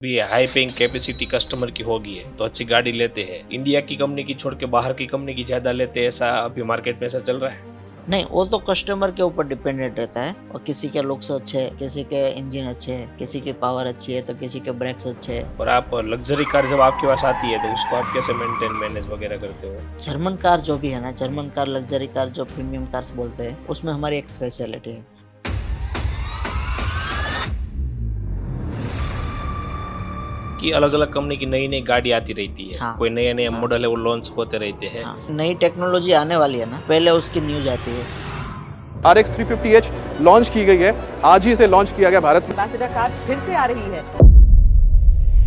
भी high paying capacity customer की होगी है तो अच्छी गाड़ी लेते हैं। इंडिया की कंपनी की छोड़ के बाहर की कंपनी की ज्यादा लेते हैं, ऐसा अभी मार्केट में ऐसा चल रहा है। नहीं, वो तो कस्टमर के ऊपर डिपेंडेंट रहता है। और किसी के लुक्स अच्छे हैं, किसी के इंजन अच्छे हैं, किसी की पावर अच्छी है तो किसी के ब्रेक्स अच्छे हैं। और आप लग्जरी कार जब आपके पास आती है तो उसको आप कैसे मेंटेन मैनेज वगैरह करते हो? जर्मन कार जो भी है ना, जर्मन कार, लग्जरी कार जो प्रीमियम कार्स बोलते हैं, उसमें हमारी एक स्पेशलिटी है। कि अलग अलग कंपनी की नई नई गाड़ी आती रहती है, हाँ, कोई नए नए हाँ, मॉडल है वो लॉन्च होते रहते हैं। हाँ, नई टेक्नोलॉजी आने वाली है ना, पहले उसकी न्यूज आती है। RX 350H लॉन्च की गई है, आज ही इसे लॉन्च किया गया भारत में। एम्बेसडर कार फिर से आ रही है।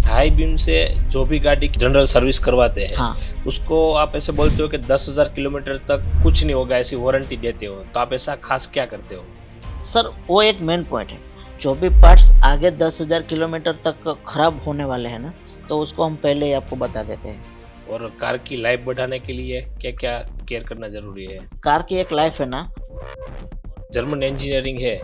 हाई बीम से जो भी गाड़ी जनरल सर्विस करवाते हैं, हाँ, उसको आप ऐसे बोलते हो कि 10,000 किलोमीटर तक कुछ नहीं होगा ऐसी वारंटी देते हो, तो आप ऐसा खास क्या करते हो? सर वो एक मेन पॉइंट है। जो भी पार्ट्स आगे 10,000 किलोमीटर तक खराब होने वाले हैं ना, तो उसको हम पहले ही आपको बता देते हैं। और कार की लाइफ बढ़ाने के लिए क्या क्या केयर करना जरूरी है? कार की एक लाइफ है ना, जर्मन इंजीनियरिंग है,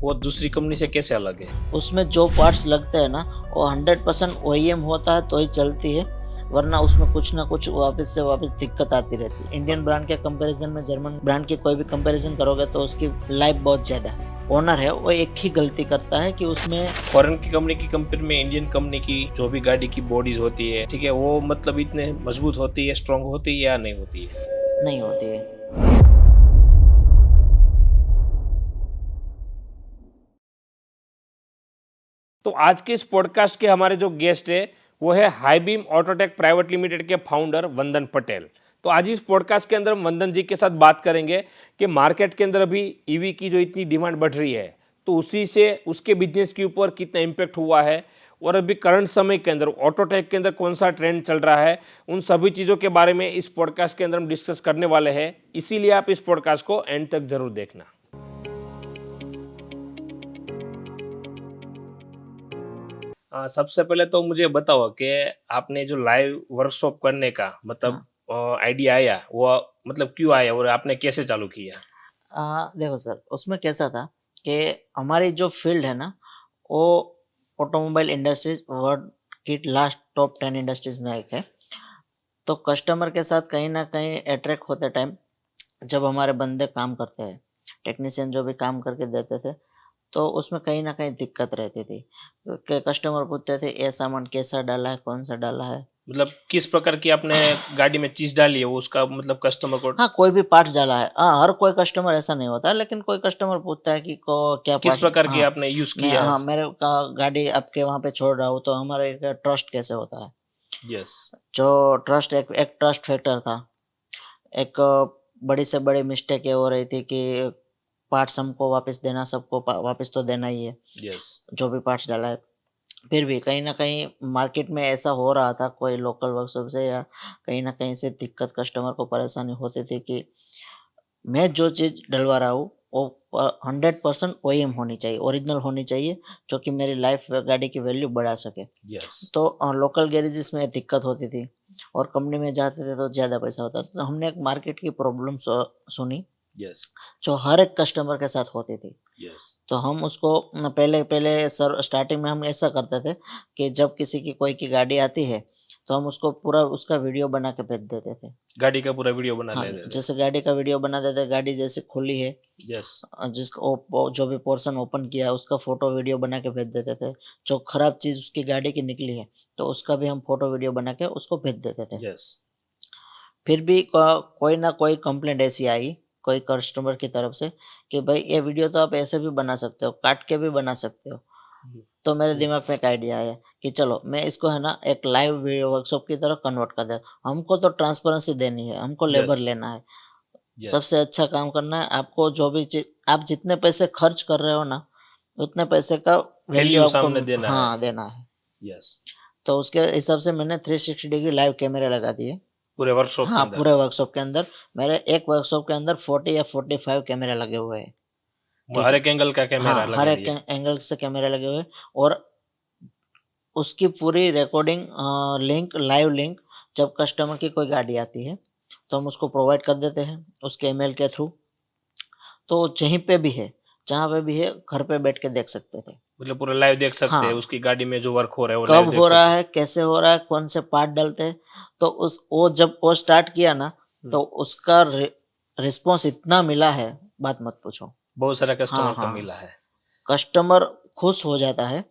वो दूसरी कंपनी से कैसे अलग है? उसमें जो पार्ट्स लगते हैं ना, वो 100% OEM होता है तो ही चलती है, वरना उसमें कुछ ना कुछ वापस से वापस दिक्कत आती रहती है। इंडियन ब्रांड के कंपैरिजन में जर्मन ब्रांड की कोई भी कंपैरिजन करोगे तो उसकी लाइफ बहुत ज़्यादा है। ओनर है वो एक ही गलती करता है कि उसमें फॉरेन की कंपनी की कंपेयर में इंडियन कंपनी की जो भी गाड़ी की बॉडीज होती है, ठीक है, वो मतलब इतने मजबूत होती है, स्ट्रांग होती है या नहीं होती है? नहीं होती है। तो आज के इस पॉडकास्ट के हमारे जो गेस्ट है वो है high beam Autotech private limited के फाउंडर वंदन पटेल। तो आज इस पॉडकास्ट के अंदर हम वंदन जी के साथ बात करेंगे कि मार्केट के अंदर अभी ईवी की जो इतनी डिमांड बढ़ रही है तो उसी से उसके बिजनेस के ऊपर कितना इम्पेक्ट हुआ है, और अभी करंट समय के अंदर ऑटोटेक के अंदर कौन सा ट्रेंड चल रहा है, उन सभी चीज़ों के बारे में इस पॉडकास्ट के अंदर हम डिस्कस करने वाले हैं। इसीलिए आप इस पॉडकास्ट को एंड तक जरूर देखना। सबसे पहले तो मुझे बताओ कि आपने जो लाइव वर्कशॉप करने का मतलब हाँ, आइडिया आया, वो मतलब क्यों आया और आपने कैसे चालू किया? देखो सर, उसमें कैसा था कि हमारी जो फील्ड है ना, वो ऑटोमोबाइल इंडस्ट्रीज वर्ल्ड की लास्ट टॉप 10 इंडस्ट्रीज में एक है। तो कस्टमर के साथ कहीं ना कहीं अट्रैक्ट होते टाइम जब हमारे बंदे काम करते हैं, टेक्नीशियन जो भी काम करके देते थे, तो उसमें कहीं न कहीं दिक्कत रहती थी। कि कस्टमर पूछते थे ये सामान कैसा डाला है, कौन-सा डाला है? मतलब किस प्रकार की आपने गाड़ी में चीज डाली है वो उसका मतलब कस्टमर को हाँ, कोई भी पार्ट डाला है। हाँ, हर कोई कस्टमर ऐसा नहीं होता है, लेकिन कोई कस्टमर पूछता है कि को क्या किस पार्ट्स। प्रकार की हाँ, आपने यूज मैं किया? हाँ, मेरे का गाड़ी आपके वहाँ पे छोड़ रहा हूँ, तो हमारा एक ट्रस्ट कैसे होता है? यस। जो ट्रस्ट एक एक ट्रस्ट फैक्टर था। एक बड़ी से बड़ी मिस्टेक ये हो रही थी कि पार्ट्स हमको वापस देना, सबको वापस तो देना ही है, यस। जो भी पार्ट्स डाला है। फिर भी कहीं न कहीं मार्केट में ऐसा हो रहा था, कोई लोकल वर्कशॉप से या कहीं न कहीं से दिक्कत, कस्टमर को परेशानी होती थी कि मैं जो चीज़ डलवा रहा हूँ वो 100% OEM होनी चाहिए, ओरिजिनल होनी चाहिए, जो कि मेरी लाइफ गाड़ी की वैल्यू बढ़ा सके। यस। तो लोकल गैरेजेस में दिक्कत होती थी और कंपनी में जाते थे तो ज़्यादा पैसा होता था। तो हमने एक मार्केट की प्रॉब्लम सुनी, यस। जो हर एक कस्टमर के साथ होती थी। यस। तो हम उसको पहले पहले सर स्टार्टिंग में हम ऐसा करते थे कि जब किसी की कोई की गाड़ी आती है, तो हम उसको पूरा उसका वीडियो बना के भेज देते थे। गाड़ी का पूरा वीडियो बना हाँ, लेते थे। जैसे गाड़ी का वीडियो बना देते, गाड़ी जैसे खुली है, यस। जिसको जो भी पोर्शन ओपन किया है उसका फ़ोटो वीडियो बना के भेज देते थे। जो खराब चीज़ उसकी गाड़ी की निकली है, तो उसका भी हम फ़ोटो वीडियो बना के उसको भेज देते थे। यस। फिर भी कोई ना कोई कंप्लेंट ऐसी आई, कोई कस्टमर की तरफ से कि भाई ये वीडियो तो आप ऐसे भी बना सकते हो, काट के भी बना सकते हो। तो मेरे दिमाग में एक आइडिया आया कि चलो मैं इसको है ना एक लाइव वीडियो वर्कशॉप की तरह कन्वर्ट कर दें। हमको तो ट्रांसपेरेंसी देनी है, हमको लेबर यस। लेना है। यस। सबसे अच्छा काम करना है आपको, जो भी चीज़ आप जितने पैसे खर्च कर रहे हो ना, उतने पैसे का वैल्यू वैल्यू आपको सामने देना है। हाँ, देना है। यस। तो उसके हिसाब से मैंने 360 डिग्री लाइव कैमरे लगा दिए। पूरे वर्कशॉप के हाँ, अंदर। पूरे वर्कशॉप के अंदर मेरे एक वर्कशॉप के अंदर 40 या 45 कैमरे लगे हुए हैं, ठीक हर है? एक एंगल का कैमरा हाँ, हर लगा एक दिया। एंगल से कैमरे लगे हुए हैं और उसकी पूरी रिकॉर्डिंग, लिंक, लाइव लिंक, जब कस्टमर की कोई गाड़ी आती है, तो हम उसको प्रोवाइड कर देते हैं उसके ईमेल के थ्रू। तो जहीं पे भी है, जहाँ पे भी है, घर पे बैठ के देख सकते थे। मतलब पूरा लाइव देख सकते हैं हाँ। उसकी गाड़ी में जो वर्क हो रहा है वो लाइव कब देख हो सकते रहा हैं। है, कैसे हो रहा है, कौन से पार्ट डलते हैं, तो उस वो जब वो स्टार्ट किया ना, तो उसका रिस्पॉन्स इतना मिला है, बात मत पूछो। बहुत सारा हाँ कस्टमर का हाँ, मिला है। कस्टमर खुश हो जाता है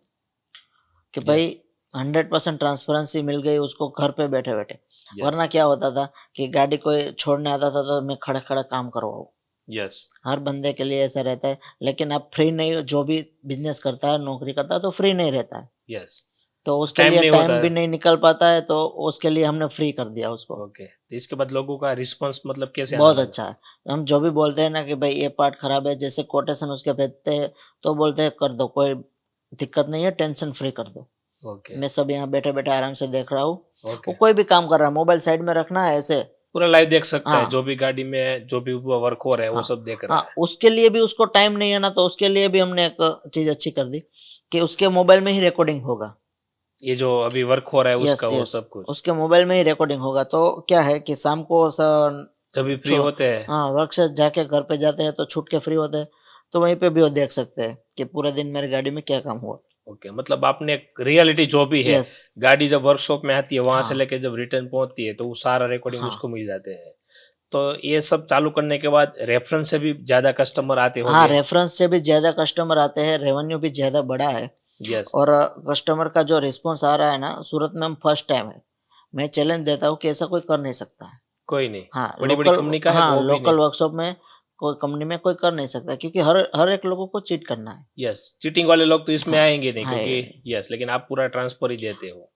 कि भाई यस 100% ट्रांसपेरेंसी मिल गई उसको घर पे बैठे बैठे। यस वरना क्या होता था कि गाड़ी कोई छोड़ने आता था तो मैं खड़े खड़े काम करवाऊँ। यस हर बंदे के लिए ऐसा रहता है, लेकिन अब फ्री नहीं, जो भी बिजनेस करता है, नौकरी करता है, तो फ्री नहीं रहता है। यस तो उसके टाइम लिए नहीं होता टाइम भी है। नहीं निकल पाता है, तो उसके लिए हमने फ्री कर दिया उसको। ओके, तो इसके बाद लोगों का रिस्पांस मतलब कैसे आने बहुत लगा? अच्छा है। हम जो भी बोलते हैं ना कि भाई ये पार्ट खराब है, जैसे कोटेशन उसके भेजते हैं, तो बोलते हैं कर दो, कोई दिक्कत नहीं है, टेंशन फ्री कर दो। ओके मैं सब यहाँ बैठे बैठे आराम से देख रहा हूँ। वो ओके, कोई भी काम कर रहा है, मोबाइल साइड में रखना है ऐसे। पूरा लाइव देख सकता है हाँ जो भी गाड़ी में जो भी वर्क हो रहा है वो हाँ सब देख हाँ, रहा है। उसके लिए भी उसको टाइम नहीं है ना, तो उसके लिए भी हमने एक चीज अच्छी कर दी कि उसके मोबाइल में ही रिकॉर्डिंग होगा। ये जो अभी वर्क हो रहा है यस उसका वो यस, सब कुछ उसके मोबाइल में ही रिकॉर्डिंग होगा। तो क्या है कि शाम को जब भी फ्री छो होते हैं। हाँ, वर्क से जाके घर पे जाते हैं तो छूट के फ्री होते हैं, तो वहीं पे भी वो देख सकते हैं कि पूरे दिन मेरी गाड़ी में क्या काम हुआ। ओके, मतलब आपने एक रियलिटी जो भी है, यस। गाड़ी जब वर्कशॉप में आती है वहां से हाँ लेके जब रिटर्न पहुंचती है तो वो सारा रिकॉर्डिंग हाँ उसको मिल जाते हैं। तो ये सब चालू करने के बाद रेफरेंस से भी ज्यादा कस्टमर आते हाँ, होंगे। रेफरेंस से भी ज़्यादा कस्टमर आते हैं, रेवेन्यू भी ज़्यादा बढ़ा है। यस, और कस्टमर का जो रिस्पॉन्स आ रहा है ना, सूरत में हम फर्स्ट टाइम है। मैं चैलेंज देता हूँ कि ऐसा कोई कर नहीं सकता है। कोई नहीं, हाँ, बड़ी बड़ी लोकल, कंपनी का है तो हाँ, वो भी नहीं। लोकल वर्कशॉप में कोई कंपनी में कोई कर नहीं सकता, क्योंकि हर हर एक लोगों को चीट करना है। यस, चीटिंग वाले लोग तो इसमें हाँ, आएंगे नहीं हाँ, क्योंकि यस, लेकिन आप पूरा ट्रांसफर ही देते हो।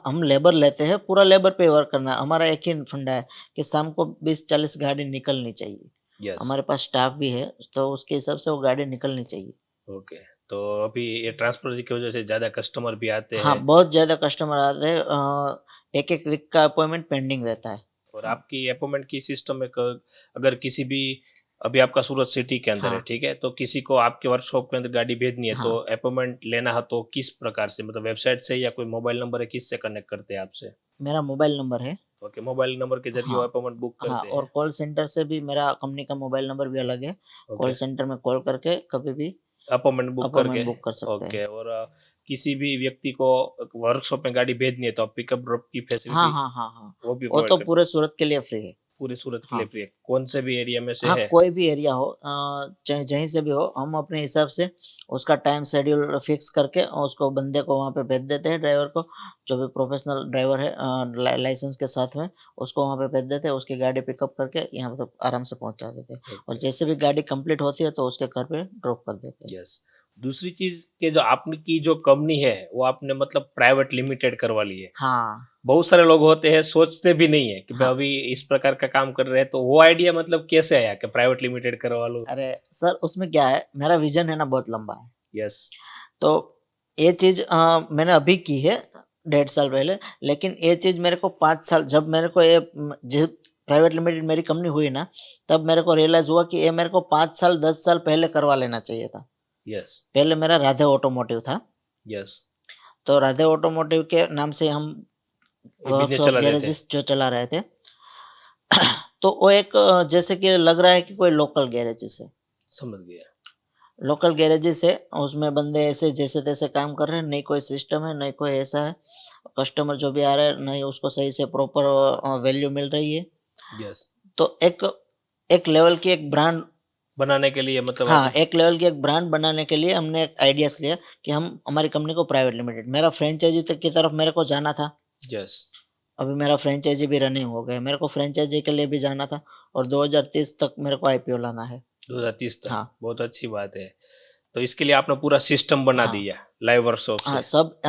हम लेबर लेते हैं, पूरा लेबर पे वर्क करना है। हमारा एक ही फंडा है कि शाम को 20-40 गाड़ी निकलनी चाहिए। यस, हमारे पास स्टाफ भी है, तो उसके हिसाब से वो गाड़ी निकलनी चाहिए। ओके। तो अभी ये ट्रांसफर की वजह से ज्यादा कस्टमर भी आते हाँ, हैं। बहुत ज़्यादा कस्टमर आते हैं। एक-एक वीक का अपॉइंटमेंट पेंडिंग रहता है। और आपकी अपॉइंटमेंट की सिस्टम में अगर किसी भी अभी आपका सूरत सिटी के अंदर है, हाँ, ठीक है, तो किसी को आपके वर्कशॉप के अंदर गाड़ी भेजनी है तो हाँ। अपॉइंटमेंट लेना है तो किस प्रकार से, मतलब वेबसाइट से या कोई मोबाइल नंबर है, किससे कनेक्ट करते हैं आपसे? मेरा मोबाइल नंबर है। ओके, मोबाइल नंबर के जरिए वो हाँ, अपॉइंटमेंट बुक हाँ, करते और हैं। कॉल सेंटर से भी मेरा कंपनी का मोबाइल नंबर भी अलग है। ओके, कॉल सेंटर में कॉल करके कभी भी अपॉइंटमेंट बुक करके। अपॉइंटमेंट बुक कर सकते हैं। ओके, और किसी भी व्यक्ति को वर्कशॉप में गाड़ी भेजनी है तो आप पिकअप ड्रॉप की हाँ, फैसिलिटी हाँ, हाँ, हाँ। वो भी वो प्रोवाइड तो करते पूरे हैं? सूरत के लिए फ्री है। पूरे सूरत के लिए हाँ। फ्री है, कौन से भी एरिया में से हाँ, है? कोई भी एरिया हो, चाहे जहीं से भी हो, हम अपने हिसाब से उसका टाइम शेड्यूल फिक्स करके और उसको बंदे को वहाँ पे भेज देते हैं, ड्राइवर को, जो भी प्रोफेशनल ड्राइवर है, लाइसेंस के साथ में, उसको वहाँ पे भेज देते हैं, उसकी गाड़ी पिकअप करके यहाँ पे आराम से पहुँचा देते हैं। और ओके, जैसे भी गाड़ी कंप्लीट होती है तो उसके घर पे ड्रॉप कर देते हैं। यस। दूसरी चीज के जो आपकी जो कंपनी है वो आपने मतलब प्राइवेट लिमिटेड करवा ली है। हाँ, बहुत सारे लोग होते हैं सोचते भी नहीं है कि भाई हाँ। अभी इस प्रकार का काम कर रहे हैं, तो वो आइडिया मतलब कैसे आया कि प्राइवेट लिमिटेड करवा लो? अरे सर, उसमें क्या है, मेरा विज़न है ना बहुत लंबा है। यस, तो ये चीज़ मैंने अभी की है, 1.5 साल पहले, लेकिन ये चीज़ मेरे को 5 साल, जब मेरे को ये जब प्राइवेट लिमिटेड मेरी कंपनी हुई ना, तब मेरे को रियलाइज़ हुआ कि ये मेरे को 5 साल 10 साल पहले करवा लेना चाहिए था। यस, पहले मेरा राधे ऑटोमोटिव था, यस, तो राधे ऑटोमोटिव के नाम से हम ये बिजनेस वर्कशॉप चला देते हैं। गैरेजेस जो चला रहे थे। तो वो एक जैसे कि लग रहा है कि कोई लोकल गैरेजेस है। समझ गया। लोकल गैरेजेस है, उसमें बंदे ऐसे जैसे तैसे काम कर रहे हैं, नहीं कोई सिस्टम है, नहीं कोई ऐसा है। कस्टमर जो भी आ रहा है, नहीं उसको सही से प्रॉपर वैल्यू मिल रही है। यस, तो एक एक लेवल की एक ब्रांड, बनाने के लिए मतलब हाँ, आप। एक लेवल की एक ब्रांड बनाने के लिए हमने एक आइडियाज़ लिया कि हम हमारी कंपनी को प्राइवेट लिमिटेड, मेरा फ्रेंचाइज़ी तक की तरफ मेरे को जाना था। यस, अभी मेरा फ्रेंचाइज़ी भी रनिंग हो गया, मेरे को फ्रेंचाइज़ी के लिए भी जाना था, और 2030 तक मेरे को आईपीओ लाना है। 2030 तक, हाँ, बहुत अच्छी बात है। तो इसके लिए आपने पूरा सिस्टम बना हाँ, दिया लाइव वर्कशॉप हाँ, से। सब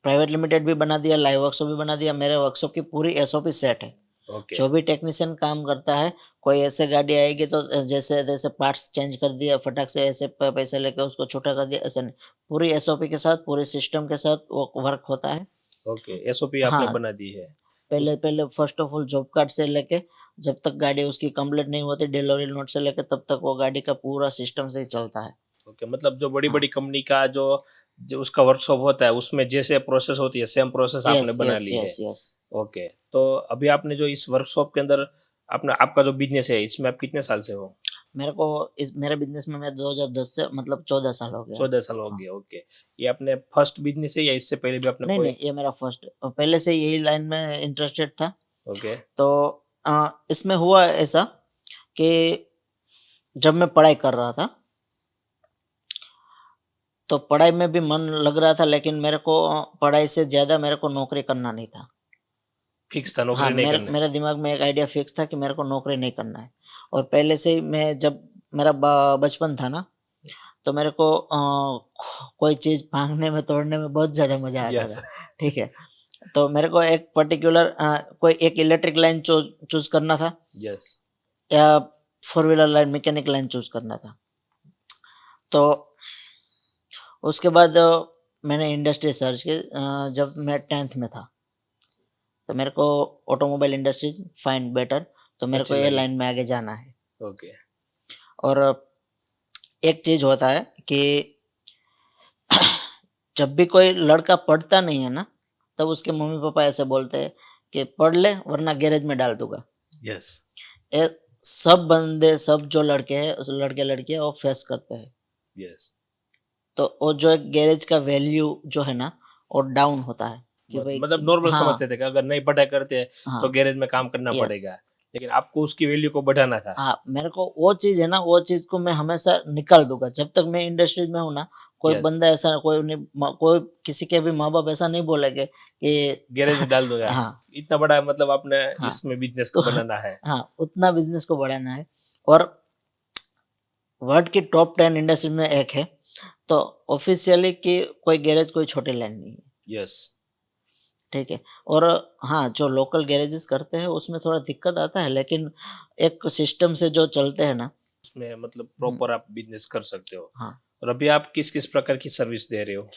प्राइवेट लिमिटेड भी बना दिया, लाइव वर्कशॉप भी बना दिया, मेरे वर्कशॉप की पूरी एसओपी सेट है। ओके, जो भी टेक्नीशियन काम करता है, कोई ऐसे गाड़ी आएगी तो जैसे तैसे पार्ट्स चेंज कर दिया, फटाक से ऐसे पैसे लेके उसको छोटा कर दिया, ऐसा नहीं। पूरी एसओपी के साथ, पूरे सिस्टम के साथ वो वर्क होता है। ओके, एसओपी आपने हाँ, बना दी है। पहले उस पहले first of all job card से लेके जब तक गाड़ी उसकी कंप्लीट नहीं होती, डिलीवरी नोट से लेके तब तक वो गाड़ी का पूरा सिस्टम से ही चलता है। ओके, मतलब जो बड़ी हाँ, बड़ी कंपनी का जो जो उसका वर्कशॉप होता है उसमें जैसे प्रोसेस होती है सेम प्रोसेस आपने यस, बना यस, ली है। Yes, yes. ओके, तो अभी आपने जो इस वर्कशॉप के अंदर अपना आपका जो बिजनेस है इसमें आप कितने साल से हो? मेरे को इस मेरे बिजनेस में मैं 2010 से मतलब 14 साल हो गया। 14 साल हो हाँ। गए, ओके। ये अपने फर्स्ट बिजनेस है या इससे पहले भी आपने नहीं कोई? नहीं, ये मेरा फर्स्ट, पहले से यही लाइन में इंटरेस्टेड था। ओके। तो इसमें हुआ ऐसा कि जब मैं पढ़ाई कर रहा था तो पढ़ाई में भी मन लग रहा था, लेकिन मेरे को पढ़ाई से ज्यादा मेरे को नौकरी करना नहीं था। फिक्स था हाँ, नौकरी नहीं मेरे करना है। मेरे दिमाग में एक आइडिया फिक्स था कि मेरे को नौकरी नहीं करना है। और पहले से ही मैं जब मेरा बचपन था ना, तो मेरे को कोई चीज भागने में तोड़ने में बहुत ज्यादा मजा आता यस। था। ठीक है। तो मेरे को एक पर्टिकुलर कोई एक इलेक्ट्रिक लाइन चूज करना था, यस। या four wheeler line mechanic line choose करना था। तो उसके बाद मैंने इंडस्ट्री सर्च की। जब मैं 10th में था तो मेरे को ऑटोमोबाइल इंडस्ट्रीज फाइंड बेटर, तो मेरे को अच्छी ये लगी। लाइन में आगे जाना है। ओके। और एक चीज होता है कि जब भी कोई लड़का पढ़ता नहीं है ना, तब उसके मम्मी पापा ऐसे बोलते हैं कि पढ़ ले वरना गैरेज में डाल दूंगा। यस। ये सब बंदे, सब जो लड़के हैं, उस लड़के लड़कियां वो फेस करते हैं। यस। तो वो जो एक गैरेज का वैल्यू जो है ना, वो डाउन होता है कि भाई। मतलब नॉर्मल हाँ समझते थे कि अगर नहीं पढ़ाई करते हाँ। तो गैरेज में काम करना यस। पड़ेगा, लेकिन आपको उसकी वैल्यू को बढ़ाना था। हाँ, मेरे को वो चीज है ना, वो चीज को मैं हमेशा निकाल दूंगा जब तक मैं इंडस्ट्रीज में हूँ ना। कोई यस। बंदा ऐसा, कोई नहीं, कोई किसी के भी माँ बाप ऐसा नहीं बोलेंगे कि गैरेज में डाल दूंगा। हाँ इतना बड़ा मतलब आपने हाँ। इसमें बिजनेस तो को बनाना है। हाँ, उतना बिजनेस को बढ़ाना है। और वर्ल्ड की टॉप 10 इंडस्ट्री में एक है, तो ऑफिशियली कि कोई गैरेज कोई छोटी लाइन नहीं है। यस। ठीक है। और हाँ, जो लोकल गैरेजेस करते हैं उसमें थोड़ा दिक्कत आता है, लेकिन एक सिस्टम से जो चलते हैं ना। उसमें मतलब हम्म, प्रॉपर आप बिजनेस कर सकते हो। हाँ, और अभी आप किस किस प्रकार की सर्विस दे रहे हो?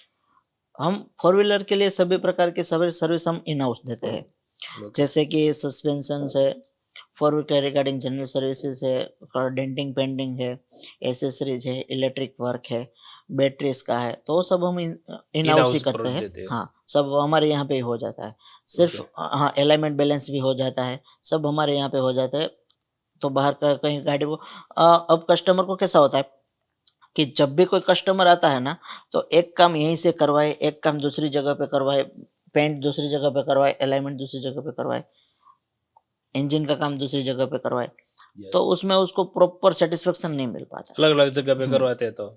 हम फोर व्हीलर के लिए सभी प्रकार की सभी सर्विस हम इन हाउस देते हैं। ओके। जैसे कि सस्पेंशन है, four wheeler regarding general services है, डेंटिंग पेंटिंग है, एसेसरीज है, इलेक्ट्रिक वर्क है, बैटरीज का है, तो वो सब हम इन इन हाउस ही हाउस करते प्रोडक्ट हैं। देते हो। हाँ, सब हमारे यहाँ पे ही हो जाता है। सिर्फ ओके। हाँ, अलाइनमेंट बैलेंस भी हो जाता है, सब हमारे यहाँ पे हो जाता है। तो बाहर का कहीं गाड़ी वो अब कस्टमर को कैसा होता है कि जब भी कोई कस्टमर आता है ना, तो एक काम यहीं से करवाए, एक काम दूसरी जगह पे करवाए, पेंट दूसरी जगह पे करवाए, अलाइनमेंट दूसरी जगह पे करवाए, इंजन का काम दूसरी जगह पे करवाए, तो यस। उसमें उसको प्रॉपर सेटिस्फेक्शन नहीं मिल पाता। अलग अलग जगह पे हम्म, करवाते हैं तो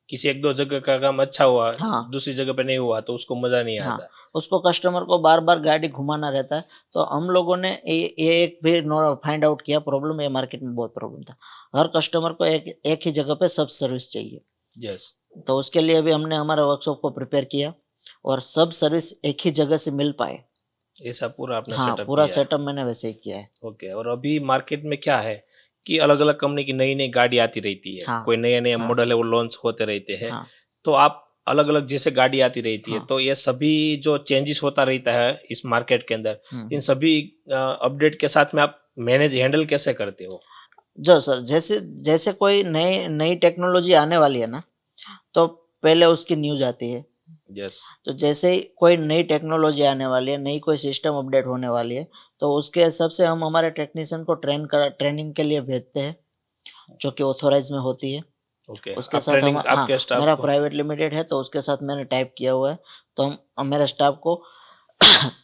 किसी एक दो जगह का काम अच्छा हुआ, हाँ दूसरी जगह पे नहीं हुआ तो उसको मजा नहीं हाँ, आता। उसको कस्टमर को बार बार गाड़ी घुमाना रहता है। तो हम लोगों ने ये एक भी फाइंड आउट किया प्रॉब्लम, ये मार्केट में बहुत प्रॉब्लम था। हर कस्टमर को एक ही जगह पे सब सर्विस चाहिए। यस। तो उसके लिए भी हमने हमारे वर्कशॉप को प्रिपेयर किया और सब सर्विस एक ही जगह से मिल पाए। ऐसा पूरा आपने हाँ, सेटअप पूरा किया है। सेटअप मैंने वैसे ही किया है। ओके। और अभी मार्केट में क्या है कि अलग अलग कंपनी की नई नई गाड़ी आती रहती है, हाँ कोई नए नए हाँ मॉडल है वो लॉन्च होते रहते हैं। हाँ तो आप अलग अलग जैसे गाड़ी आती रहती है हाँ। तो ये सभी जो चेंजेस होता रहता है इस मार्केट के अंदर, इन हम्म। सभी अपडेट के साथ में आप मैनेज हैंडल कैसे करते हो? जो सर, जैसे जैसे कोई नई नई टेक्नोलॉजी आने वाली है ना, तो पहले उसकी न्यूज आती है। यस। तो जैसे ही कोई नई टेक्नोलॉजी आने वाली है, नई कोई सिस्टम अपडेट होने वाली है, तो उसके हिसाब से हम हमारे टेक्नीशियन को ट्रेनिंग के लिए भेजते हैं, जो कि ऑथोराइज में होती है। ओके। उसके आप साथ हम, ट्रेनिंग हाँ, आपके स्टाफ मेरा को? प्राइवेट लिमिटेड है तो उसके साथ मैंने टाइप किया हुआ है। तो हम मेरे स्टाफ को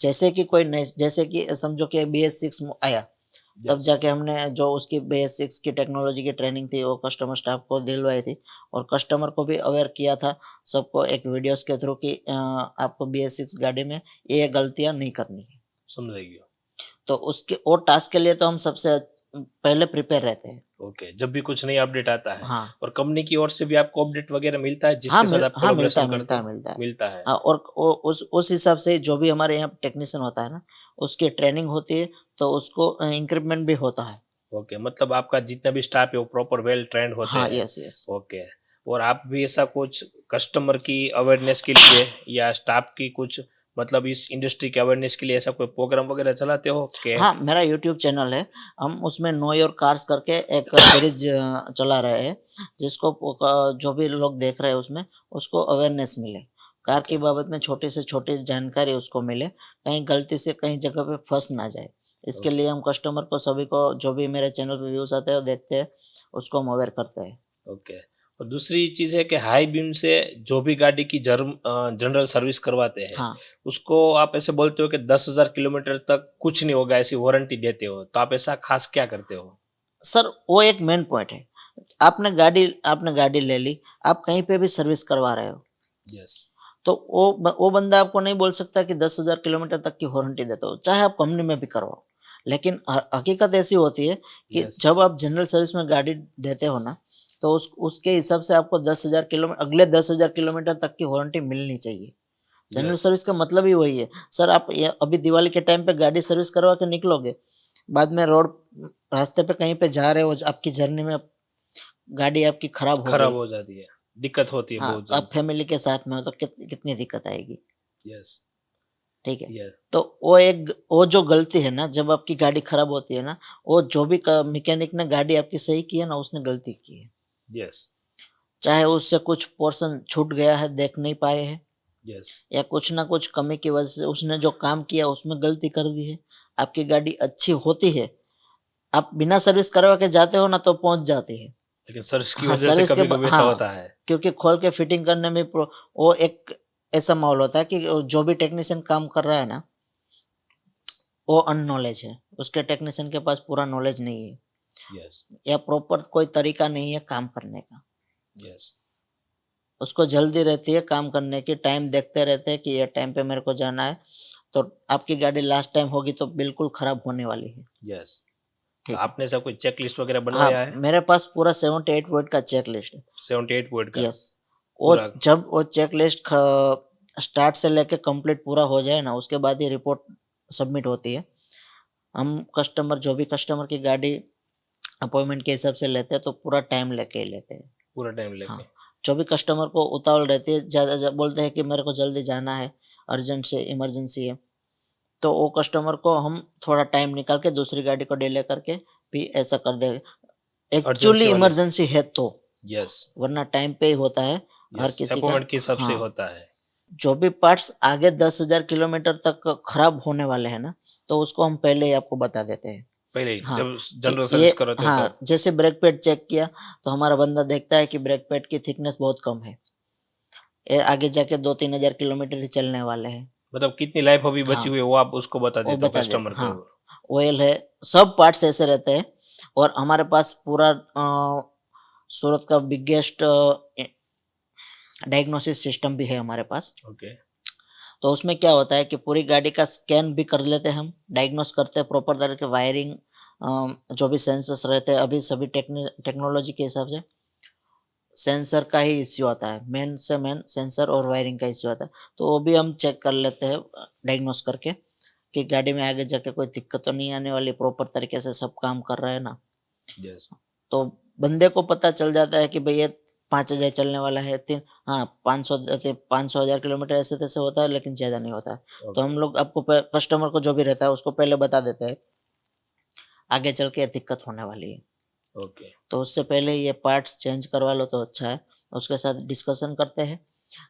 जैसे कि कोई नई, जैसे कि समझो कि BS6 आया, तब यस। जाके हमने जो उसकी BS6 की टेक्नोलॉजी की ट्रेनिंग थी वो कस्टमर स्टाफ को दिलवाई थी। और कस्टमर को भी अवेयर किया था, सबको एक वीडियोस के थ्रू कि आपको BS6 गाड़ी में ये गलतियां नहीं करनी है। समझ गया। तो उसके वो टास्क के लिए तो हम सबसे पहले प्रिपेयर रहते हैं। ओके। जब भी कुछ नई अपडेट आता है हाँ और कंपनी की ओर से भी आपको अपडेट वगैरह मिलता है जिसके साथ आप हाँ, मिलता कोलैबोरेशन है करते मिलता है हो? मिलता है। मिलता है। हाँ, और उस हिसाब से जो भी हमारे यहाँ टेक्नीशियन होता है ना, उसकी ट्रेनिंग होती है, तो उसको इंक्रीमेंट भी होता है। ओके। मतलब आपका जितना भी स्टाफ है वो प्रॉपर वेल ट्रेंड होते हाँ, हैं। Yes yes. ओके। और आप भी ऐसा कुछ कस्टमर की अवेयरनेस के लिए या स्टाफ की कुछ मतलब इस इंडस्ट्री के अवेयरनेस के लिए ऐसा कोई प्रोग्राम वगैरह चलाते हो कि? हाँ, मेरा यूट्यूब चैनल है। हम उसमें नो योर कार्स करके एक सीरीज चला रहे हैं, जिसको जो भी लोग देख रहे हैं उसमें उसको अवेयरनेस मिले, कार की ओके। बाबत में छोटी से छोटी जानकारी उसको मिले, कहीं गलती से कहीं जगह पे फंस ना जाए। इसके ओके। लिए हम कस्टमर को, सभी को, जो भी मेरे चैनल पे व्यूज आते हैं वो देखते हैं, उसको हम अवेयर करते हैं। ओके। और दूसरी चीज है कि हाई बीम से जो भी गाड़ी की जनरल सर्विस करवाते हैं, हाँ उसको आप ऐसे बोलते हो कि 10,000 किलोमीटर तक कुछ नहीं होगा, ऐसी वारंटी देते हो, तो आप ऐसा खास क्या करते हो? सर, वो एक मेन पॉइंट है। आपने गाड़ी ले ली, आप कहीं पे भी सर्विस करवा रहे हो, यस। तो वो बंदा आपको नहीं बोल सकता कि 10,000 किलोमीटर तक की वारंटी देता हो, चाहे आप कंपनी में भी करवाओ। लेकिन हकीकत ऐसी होती है कि यस। जब आप जनरल सर्विस में गाड़ी देते हो ना, तो उसके हिसाब से आपको 10,000 किलोमीटर, अगले 10,000 किलोमीटर तक की वारंटी मिलनी चाहिए। General yes. सर्विस का मतलब ही वही है। सर, आप अभी दिवाली के टाइम पे गाड़ी सर्विस करवा के निकलोगे, बाद में रास्ते पे कहीं पे जा रहे हो, आपकी जर्नी में गाड़ी आपकी खराब हो खराब गई, हो जाती है, दिक्कत होती है हाँ, बहुत तो आप ज्यादा। फैमिली के साथ में हो तो कितनी दिक्कत आएगी। यस। ठीक है। यस। तो वो जो गलती है ना, जब आपकी गाड़ी खराब होती है ना, वो जो भी मैकेनिक ने गाड़ी आपकी सही की है ना, उसने गलती की है। यस। चाहे उससे कुछ पोर्शन छूट गया है, देख नहीं पाए हैं, यस। या कुछ ना कुछ कमी की वजह से उसने जो काम किया उसमें गलती कर दी है। आपकी गाड़ी अच्छी होती है, आप बिना सर्विस करवा के जाते हो ना, तो पहुंच जाती है। लेकिन सर्विस की हाँ, वजह से सर्विस के कभी कभी ऐसा हाँ, होता है। क्योंकि खोल के फिटिंग करने में वो एक ऐसा माहौल होता है कि जो भी टेक्नीशियन काम कर रहा है ना, वो अननॉलेज है, उसके टेक्नीशियन के पास पूरा नॉलेज नहीं है, यस। या प्रॉपर कोई तरीका नहीं है काम करने का। यस। उसको जल्दी रहती है काम करने की, टाइम देखते रहते हैं कि ये टाइम पे मेरे को जाना है, तो आपकी गाड़ी लास्ट टाइम होगी तो बिल्कुल खराब होने वाली है। यस। तो ठीक है। आपने सब कोई चेक लिस्ट वगैरह हाँ, बनवाया है? मेरे पास पूरा 78 वर्ड का चेक लिस्ट है। 78 वर्ड का यस। वो पूरा? जब वो चेक लिस्ट स्टार्ट से लेके कंप्लीट पूरा हो जाए ना, उसके बाद ही रिपोर्ट सबमिट होती है। हम जो भी कस्टमर की गाड़ी अपॉइंटमेंट के हिसाब से लेते हैं, तो पूरा टाइम लेके ही लेते हैं। पूरा टाइम हाँ, लेके? जो भी कस्टमर को उतावल रहती है, ज़्यादा बोलते हैं कि मेरे को जल्दी जाना है, अर्जेंट से इमरजेंसी है, तो वो कस्टमर को हम थोड़ा टाइम निकाल के दूसरी गाड़ी को डिले करके भी ऐसा कर देंगे, अर्जेंसी एक्चुअली वाले? इमरजेंसी है तो। यस। वरना टाइम पे ही होता है हर यस, किसी का। अपॉइंटमेंट के हिसाब से हाँ, होता है। जो भी पार्ट्स आगे 10,000 किलोमीटर तक खराब होने वाले हैं ना, तो उसको हम पहले ही आपको बता देते हैं। पहले ही हाँ, जब कि जनरल ये, सर्विस कराते हो हाँ, तब? जैसे ब्रेक पैड चेक किया, तो हमारा बंदा देखता है कि ब्रेक पैड की थिकनेस बहुत कम है, ये आगे जाके 2-3 हज़ार किलोमीटर ही चलने वाले हैं। मतलब कितनी लाइफ अभी बची हाँ, हुई है वो आप उसको बता वो देते हो बता देते, कस्टमर को? हाँ, ऑयल है, सब पार्ट्स ऐसे रहते हैं। और हमारे पास पूरा सूरत का बिगेस्ट डायग्नोसिस सिस्टम भी है हमारे पास। ओके। तो उसमें क्या होता है कि पूरी गाड़ी का स्कैन भी कर लेते हैं हम, डायग्नोस करते हैं प्रॉपर तरह के वायरिंग, जो भी सेंसर्स रहते हैं, अभी सभी टेक्नोलॉजी के हिसाब से सेंसर का ही इश्यू आता है, मेन से मेन सेंसर और वायरिंग का इश्यू आता है। तो वो भी हम चेक कर लेते हैं डायग्नोस करके, कि गाड़ी में आगे जाके कोई दिक्कत तो नहीं आने वाली, प्रॉपर तरीके से सब काम कर रहा है ना। यस। तो बंदे को पता चल जाता है कि भाई ये 5,000 चलने वाला है, तीन, हाँ, 500 1,000 किलोमीटर ऐसे तैसे होता है, लेकिन ज़्यादा नहीं होता है। तो ओके। हम लोग आपको कस्टमर को जो भी रहता है उसको पहले बता देते हैं, आगे चल के ये दिक्कत होने वाली है, ओके। तो उससे पहले ये पार्ट्स चेंज करवा लो तो अच्छा है। उसके साथ डिस्कशन करते हैं।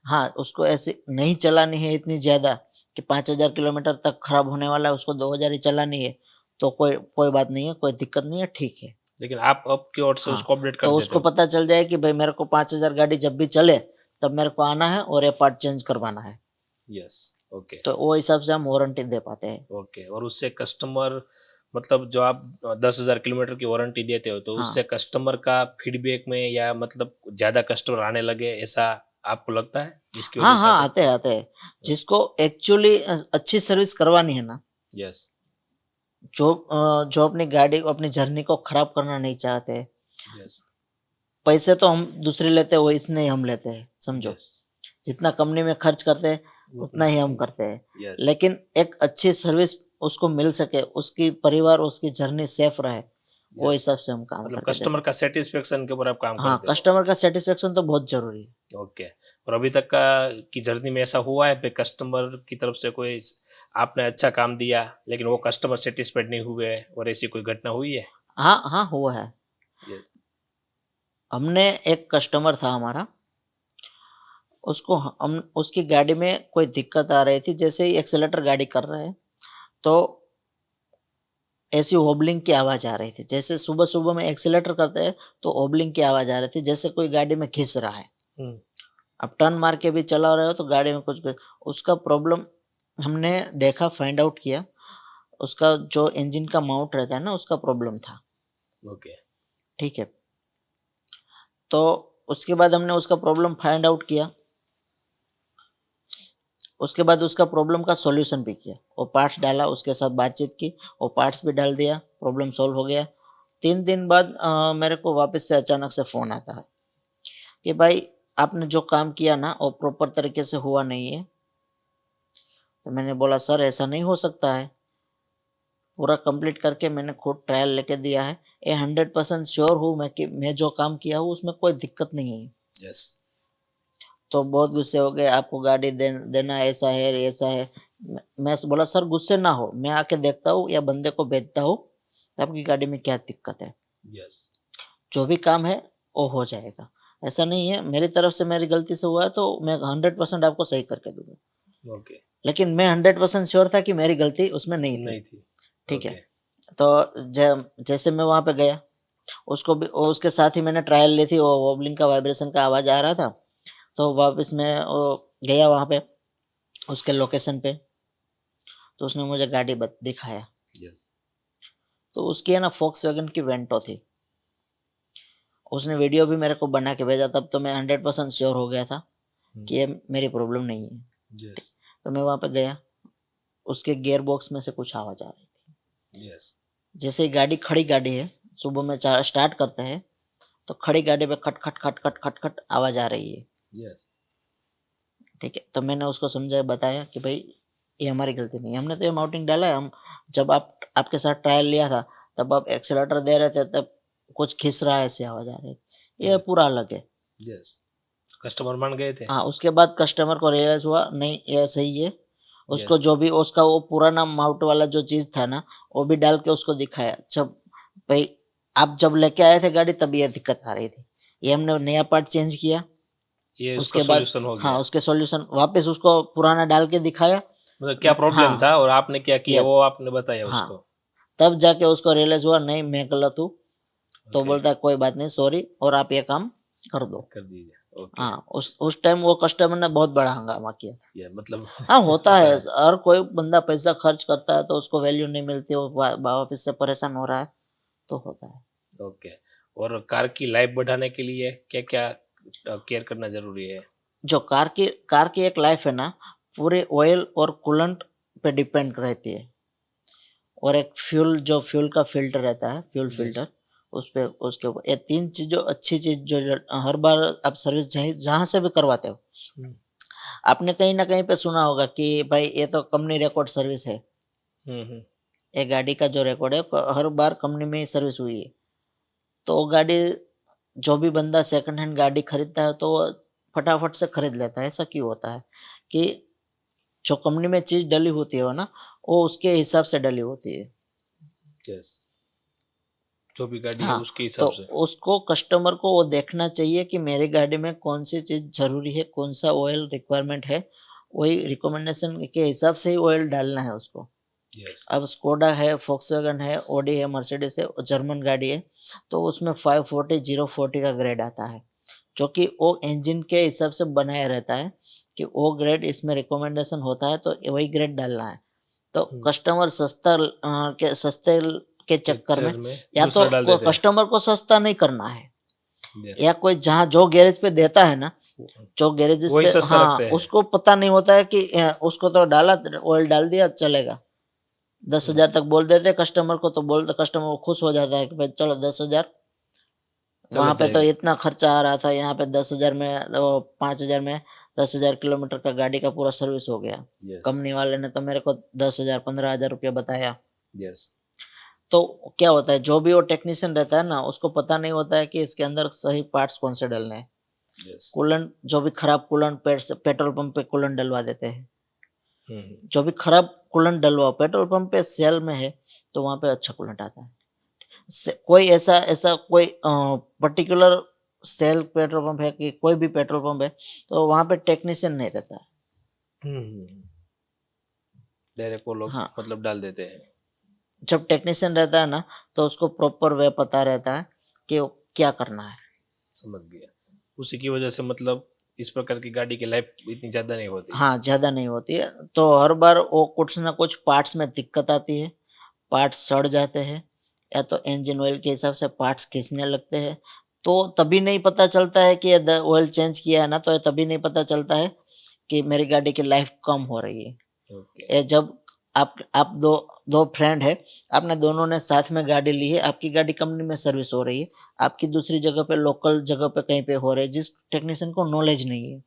हाँ, उसको ऐसे नहीं चलानी है इतनी ज़्यादा कि 5,000 किलोमीटर तक खराब होने वाला है, उसको 2,000 ही चलानी है, तो कोई कोई बात नहीं है, कोई दिक्कत नहीं है, ठीक है। लेकिन आप की ओर से हाँ, उसको अपडेट कर तो देते उसको हो? पता चल जाए कि भाई मेरे को 5,000 गाड़ी जब भी चले, तब मेरे को आना है और ये पार्ट चेंज करवाना है। यस। ओके। तो वो हिसाब से हम वारंटी दे पाते हैं। ओके। और उससे कस्टमर, मतलब जो आप 10,000 किलोमीटर की वारंटी देते हो, तो हाँ, उससे कस्टमर का फीडबैक में या मतलब ज्यादा कस्टमर आने लगे, ऐसा आपको लगता है जिसकी वजह हाँ, से हाँ, आप? आते हैं, आते हैं। जिसको एक्चुअली अच्छी सर्विस करवानी है ना, यस। जो अपनी गाड़ी को, अपनी जर्नी को खराब करना नहीं चाहते, यस। पैसे तो हम दूसरे लेते हैं, वो इसने ही हम लेते हैं, समझो। यस। जितना कंपनी में खर्च करते हैं, उतना ही हम करते हैं। यस। लेकिन एक अच्छी सर्विस उसको मिल सके, उसकी परिवार, उसकी जर्नी सेफ रहे, वो यस। हिसाब से हम काम मतलब करके देते कस्टमर हैं। का सेटिस्फेक्शन के ऊपर आप काम हाँ, करते हो? कस्टमर का सेटिस्फेक्शन तो बहुत जरूरी है। ओके। और अभी तक का की जर्नी में ऐसा हुआ है कस्टमर की तरफ से कोई, आपने अच्छा काम दिया लेकिन वो कस्टमर सेटिस्फाइड नहीं हुए, और ऐसी कोई घटना हुई है? हाँ, हाँ, हुआ है। यस। हमने एक कस्टमर था हमारा, उसको हम उसकी गाड़ी में कोई दिक्कत आ रही थी, जैसे ही एक्सेलेटर गाड़ी कर रहे हैं, तो ऐसी होबलिंग की आवाज आ रही थी, जैसे सुबह सुबह में एक्सीलेटर करते हैं तो होबलिंग की आवाज आ रही थी, जैसे कोई गाड़ी में घिस रहा है। हम्म, अब टर्न मार के भी चला रहे हो तो गाड़ी में कुछ उसका प्रॉब्लम हमने देखा, फाइंड आउट किया। उसका जो इंजन का माउंट रहता है ना, उसका प्रॉब्लम था। ओके। ठीक है, तो उसके बाद हमने उसका प्रॉब्लम फाइंड आउट किया। उसके बाद उसका प्रॉब्लम का सॉल्यूशन भी किया, वो पार्ट्स डाला, उसके साथ बातचीत की, वो पार्ट्स भी डाल दिया, प्रॉब्लम सॉल्व हो गया। 3 दिन बाद मेरे को वापस से अचानक से फ़ोन आता है कि भाई आपने जो काम किया ना वो प्रॉपर तरीके से हुआ नहीं है। तो मैंने बोला सर ऐसा नहीं हो सकता है, पूरा कंप्लीट करके मैंने खुद ट्रायल लेके दिया है, ये 100% श्योर हूँ मैं कि मैं जो काम किया हूँ उसमें कोई दिक्कत नहीं है। यस। तो बहुत गुस्से हो गए, आपको गाड़ी देना ऐसा है ऐसा है। मैं बोला सर गुस्से ना हो, मैं आके देखता हूँ या बंदे को भेजता हूँ आपकी गाड़ी में क्या दिक्कत है, यस। जो भी काम है वो हो जाएगा। ऐसा नहीं है, मेरी तरफ से मेरी गलती से हुआ है तो मैं 100% आपको सही करके दूंगा। ओके। लेकिन मैं 100% श्योर था कि मेरी गलती उसमें नहीं थी। नहीं थी। ठीक है, ओके। तो जैसे मैं वहां पे गया, उसको भी उसके साथ ही मैंने ट्रायल ली थी, वो वॉबलिंग का वाइब्रेशन का आवाज आ रहा था। तो वापस मैं गया वहां पे उसके लोकेशन पे, तो उसने मुझे गाड़ी दिखाया। यस। तो उसकी है ना फोक्सवैगन की वेंटो थी। उसने वीडियो भी मेरे को बना के भेजा, तब तो मैं 100% श्योर हो गया था कि ये मेरी प्रॉब्लम नहीं है। यस। तो मैं वहां पे गया, उसके गियर बॉक्स में से कुछ आवाज आ रही थी। यस। जैसे ही गाड़ी खड़ी गाड़ी है, सुबह में स्टार्ट करते हैं तो खड़ी गाड़ी पे खट खट खट खट खट खट आवाज आ रही है। यस। ठीक है, तो मैंने उसको समझाया, बताया कि भाई ये हमारी गलती नहीं है, हमने तो ये माउंटिंग डाला है। हम जब आपके साथ ट्रायल लिया था तब आप एक्सेलेटर दे रहे थे, तब कुछ खिस रहा है ऐसी आवाज आ रही है, ये पूरा अलग है। यस। कस्टमर मान गए थे। हाँ, उसके बाद कस्टमर को रियलाइज हुआ नहीं ये सही है। उसको यस। जो भी उसका वो पुराना माउंट वाला जो चीज था ना, वो भी डाल के उसको दिखाया। जब भाई आप जब लेके आए थे गाड़ी तब ये दिक्कत आ रही थी, ये हमने नया पार्ट चेंज किया। ये उसका उसके बाद सॉल्यूशन हो हाँ, गया। उसके सॉल्यूशन वापस उसको पुराना डाल के दिखाया। मतलब क्या प्रॉब्लम हाँ, था और आपने क्या किया यस, वो आपने बताया हाँ, उसको। तब जाके उसको रियलाइज हुआ नहीं मैं गलत हूँ। तो ओके। बोलता है कोई बात नहीं, सॉरी, और आप ये काम कर दो। कर दीजिए। ओके। हाँ, उस टाइम वो कस्टमर ने बहुत बड़ा हंगामा किया था। ये मतलब हाँ, होता है, होता है। हर कोई बंदा पैसा खर्च करता है तो उसको वैल्यू नहीं मिलती, वो वापस से परेशान हो रहा है तो होता है। ओके। और कार की लाइफ बढ़ाने के लिए क्या क्या केयर करना जरूरी है। जो कार की एक लाइफ है ना, पूरे ऑयल और कूलेंट पे डिपेंड रहती है। और एक फ्यूल फ्यूल का फिल्टर रहता है, फ्यूल यस। फिल्टर, उस पे उसके ऊपर ये 3 चीज़ जो अच्छी चीज़ जो हर बार आप सर्विस जहाँ से भी करवाते हो, हम्म। आपने कहीं ना कहीं पे सुना होगा कि भाई ये तो कंपनी रिकॉर्ड सर्विस है। हम्म। ये गाड़ी का जो रिकॉर्ड है हर बार कंपनी में ही सर्विस हुई है। तो वो गाड़ी, जो भी बंदा सेकंड हैंड गाड़ी खरीदता है तो वो फटाफट से खरीद लेता है। ऐसा क्यों होता है कि जो कंपनी में चीज डली होती है ना, वो उसके हिसाब से डली होती है। यस। जो भी गाड़ी है हाँ, उसके तो हिसाब से। उसको कस्टमर को वो देखना चाहिए कि मेरी गाड़ी में कौन सी चीज जरूरी है, कौन सा ऑयल रिक्वायरमेंट है, वही रिकमेंडेशन के हिसाब से ही ऑयल डालना है उसको। यस। अब स्कोडा है, फोक्सवैगन है, ऑडी है, मर्सिडीज है, जर्मन गाड़ी है, तो उसमें 540 040 का ग्रेड आता है, जो कि वो इंजन के हिसाब से बनाया रहता है कि वो ग्रेड इसमें रिकमेंडेशन होता है तो वही ग्रेड डालना है। तो कस्टमर सस्ते के चक्कर में पिक्चर में या दूसरा डाल तो देते हैं। कस्टमर को सस्ता नहीं करना है, यस। या कोई जहाँ जो गैरेज पे देता है ना, जो गैरेजेस वही पे, सस्ता हाँ, रखते हैं। उसको पता नहीं होता है कि उसको तो डाला, ऑयल डाल दिया चलेगा। 10,000 तक बोल देते कस्टमर को, तो बोलते कस्टमर को खुश हो जाता है कि भाई चलो 10,000, चल वहां पे तो जाएगा। इतना खर्चा आ रहा था, यहाँ पे 10,000 में 5,000 में 10,000 किलोमीटर का गाड़ी का पूरा सर्विस हो गया। यस। कंपनी वाले ने तो मेरे को 10,000 15,000 रुपया बताया। यस। तो क्या होता है, जो भी वो टेक्नीशियन रहता है ना, उसको पता नहीं होता है कि इसके अंदर सही पार्ट्स कौन से डलने हैं। यस। कूलेंट, जो भी खराब कूलेंट पेट्रोल पंप पे कूलेंट डलवा देते हैं। हम्म। जो भी खराब कूलेंट डलवाओ पेट्रोल पंप पे सेल में है, तो वहां पे अच्छा कूलेंट आता है। कोई ऐसा ऐसा कोई पर्टिकुलर सेल पेट्रोल पंप है कि कोई भी पेट्रोल पंप है तो वहां पे टेक्नीशियन नहीं रहता है। डायरेक्ट वो लोग हाँ, मतलब डाल देते हैं। जब टेक्नीशियन रहता है ना तो उसको प्रॉपर वे पता रहता है कि वो क्या करना है। समझ गया। उसी की वजह से मतलब इस प्रकार की गाड़ी की लाइफ इतनी ज्यादा नहीं होती। हाँ, ज़्यादा नहीं होती है, तो हर बार वो कुछ ना कुछ पार्ट्स में दिक्कत आती है, पार्ट्स सड़ जाते हैं या तो इंजन ऑयल के हिसाब से पार्ट्स खींचने लगते हैं, तो तभी नहीं पता चलता है कि ये द ऑयल चेंज किया है ना, तो ये तभी नहीं पता चलता है कि मेरी गाड़ी की लाइफ कम हो रही है। ओके। ये जब आप दो फ्रेंड है, आपने दोनों ने साथ में गाड़ी ली है, आपकी गाड़ी कंपनी में सर्विस हो रही है, आपकी दूसरी जगह पे लोकल जगह पे कहीं पे हो रही है जिस टेक्नीशियन को नॉलेज नहीं है,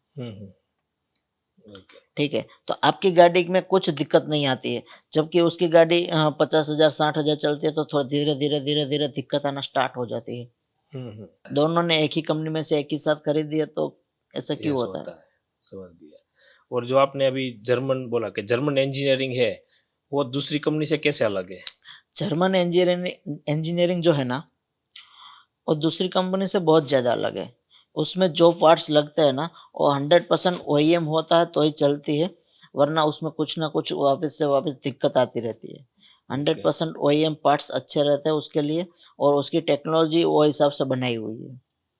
ओके। ठीक है? तो आपकी गाड़ी में कुछ दिक्कत नहीं आती है, जबकि उसकी गाड़ी 50,000 60,000 चलती है तो थोड़ा धीरे-धीरे दिक्कत आना स्टार्ट हो जाती है। दोनों ने एक ही कंपनी में से एक ही साथ खरीद दिया तो ऐसा क्यों यस होता होता है? है। समझ गया। और जो आपने अभी जर्मन बोला कि जर्मन इंजीनियरिंग है, वो दूसरी कंपनी से कैसे अलग है? जर्मन इंजीनियरिंग जो है ना, वो दूसरी कंपनी से बहुत ज़्यादा अलग है। उसमें जो पार्ट्स लगते हैं ना, वो 100% ओईएम होता है तो ही चलती है, वरना उसमें कुछ ना कुछ वापस से वापस दिक्कत आती रहती है। ओके। 100% ओईएम पार्ट्स अच्छे रहते हैं उसके लिए और उसकी टेक्नोलॉजी वो हिसाब से बनाई हुई है।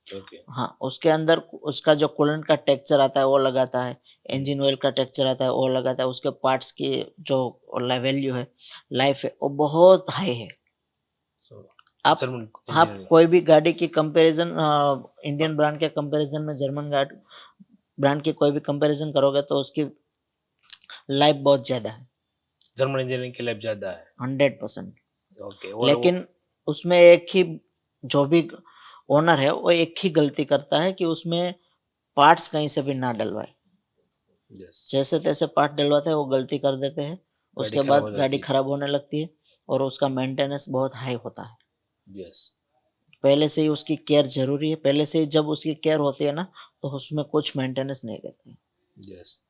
ओके। हाँ, उसके अंदर उसका जो कूलेंट का टेक्सचर आता है वो लगाता है, इंजन ऑयल का टेक्सचर आता है वो लगाता है, उसके पार्ट्स की जो वैल्यू है, लाइफ है, वो बहुत हाई है। सो आप जर्मन आप इंजीनियरिंग। कोई भी गाड़ी की कंपैरिजन इंडियन ब्रांड के कंपैरिजन में जर्मन ब्रांड की कोई भी कंपैरिजन करोगे तो उसकी लाइफ बहुत ज़्यादा है, जर्मन इंजीनियरिंग की लाइफ ज्यादा है। 100%। ओके। और वो लेकिन उसमें एक ही जो भी ओनर है वो एक ही गलती करता है कि उसमें पार्ट्स कहीं से भी ना डलवाए। यस, जैसे तैसे पार्ट डलवाते हैं वो गलती कर देते हैं, गाड़ी उसके खराब बाद हो गाड़ी जाती है। खराब होने लगती है और उसका मेंटेनेंस बहुत हाई होता है। यस। पहले से ही उसकी केयर ज़रूरी है, पहले से ही जब उसकी केयर होती है ना, तो उसमें कुछ मेंटेनेंस नहीं रहती है। यस।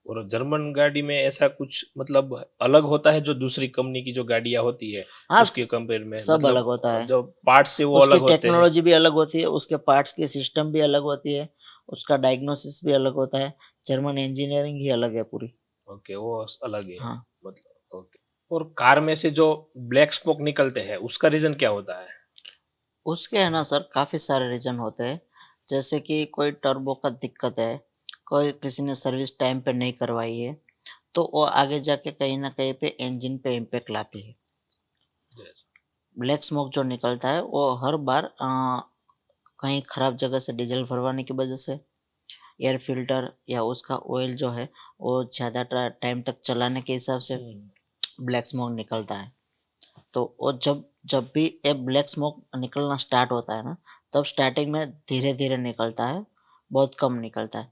और जर्मन गाड़ी में ऐसा कुछ मतलब अलग होता है जो दूसरी कंपनी की जो गाड़ियां होती है हाँ, उसके कंपेयर में, सब अलग मतलब होता है। जो पार्ट्स से वो उसकी अलग होते हैं। टेक्नोलॉजी भी अलग होती है, उसके पार्ट्स की सिस्टम भी अलग होती है, उसका डायग्नोसिस भी अलग होता है। जर्मन इंजीनियरिंग ही अलग है पूरी। ओके, वो अलग है। हाँ, मतलब ओके। और कार में से जो ब्लैक स्मोक निकलते हैं उसका रीजन क्या होता है? उसके है ना सर काफ़ी सारे रीज़न होते हैं, जैसे कि कोई टर्बो का दिक्कत है, कोई किसी ने सर्विस टाइम पे नहीं करवाई है, तो वो आगे जाके कहीं न कहीं पे इंजन पे इम्पैक्ट लाती है। यस। ब्लैक स्मोक जो निकलता है वो हर बार कहीं खराब जगह से डीजल भरवाने की वजह से, एयर फिल्टर या उसका ऑयल जो है वो ज़्यादा टाइम तक चलाने के हिसाब से ब्लैक स्मोक निकलता है। तो वो जब जब भी ये ब्लैक स्मोक निकलना स्टार्ट होता है ना, तब स्टार्टिंग में धीरे-धीरे निकलता है, बहुत कम निकलता है।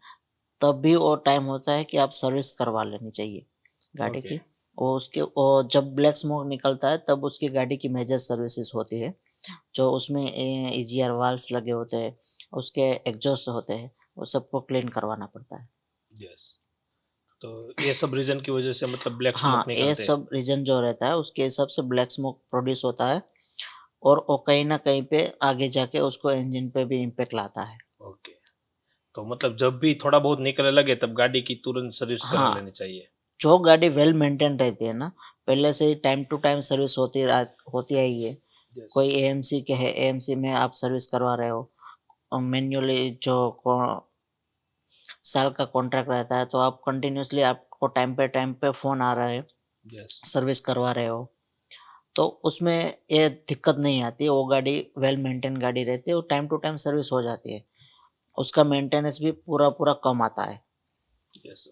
तब भी वो टाइम होता है कि आप सर्विस करवा लेनी चाहिए गाड़ी ओके। की। और उसके जब ब्लैक स्मोक निकलता है तब उसकी गाड़ी की मेजर सर्विसेज़ होती है, जो उसमें ईजीआर वाल्व्स लगे होते हैं, उसके एग्जॉस्ट होते हैं, वो सबको क्लीन करवाना पड़ता है। यस। तो ये सब रीजन की वजह से मतलब ब्लैक स्मोक हाँ, ये निकलते हैं। सब रीज़न जो रहता है उसके हिसाब से ब्लैक स्मोक प्रोड्यूस होता है और वो कहीं न कहीं पे आगे जाके उसको इंजन पे भी इम्पैक्ट लाता है। ओके। तो मतलब जब भी थोड़ा बहुत निकलने लगे तब गाड़ी की तुरंत सर्विस करा हाँ, लेनी चाहिए। जो गाड़ी वेल मेंटेन रहती है ना, पहले से ही टाइम टू टाइम सर्विस होती आई है। यस। कोई एएमसी के है, एएमसी में आप सर्विस करवा रहे हो मैन्युअली जो साल का कॉन्ट्रैक्ट रहता है तो आप कंटिन्यूअसली आपको टाइम पे फ़ोन आ रहा है, यस। सर्विस करवा रहे हो, तो उसमें ये दिक्कत नहीं आती, वो गाड़ी वेल मेंटेन गाड़ी रहती है, वो टाइम टू टाइम सर्विस हो जाती है। उसका मेंटेनेंस भी पूरा कम आता है। यस।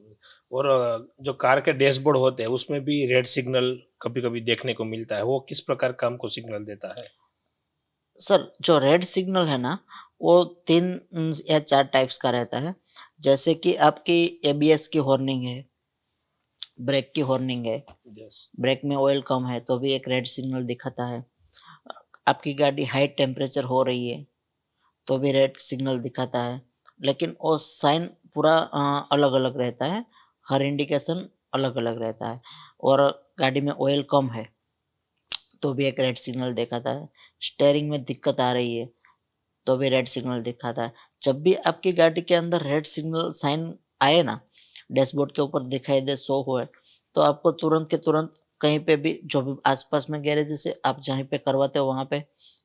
और जो कार के डैशबोर्ड होते हैं उसमें भी रेड सिग्नल कभी-कभी देखने को मिलता है, वो किस प्रकार का हमको सिग्नल देता है? सर, जो रेड सिग्नल है ना, वो 3 या 4 टाइप्स का रहता है। जैसे कि आपकी एबीएस की हॉर्निंग है, ब्रेक की हॉर्निंग है, यस। ब्रेक में ऑयल कम है तो भी एक रेड सिग्नल दिखाता है। आपकी गाड़ी हाई टेम्परेचर हो रही है तो भी रेड सिग्नल दिखाता है। लेकिन वो साइन पूरा अलग-अलग रहता है, हर इंडिकेशन अलग-अलग रहता है और गाड़ी में ऑयल कम है तो भी एक रेड सिग्नल दिखाता है। स्टीयरिंग में दिक्कत आ रही है तो भी रेड सिग्नल दिखाता है। जब भी आपकी गाड़ी के अंदर रेड सिग्नल साइन आए ना, डैशबोर्ड के ऊपर दिखाई दे, शो होए, तो आपको तुरंत के तुरंत कहीं पे भी जो भी आसपास में गैरेज से आप जहाँ पे करवाते हो वहाँ पे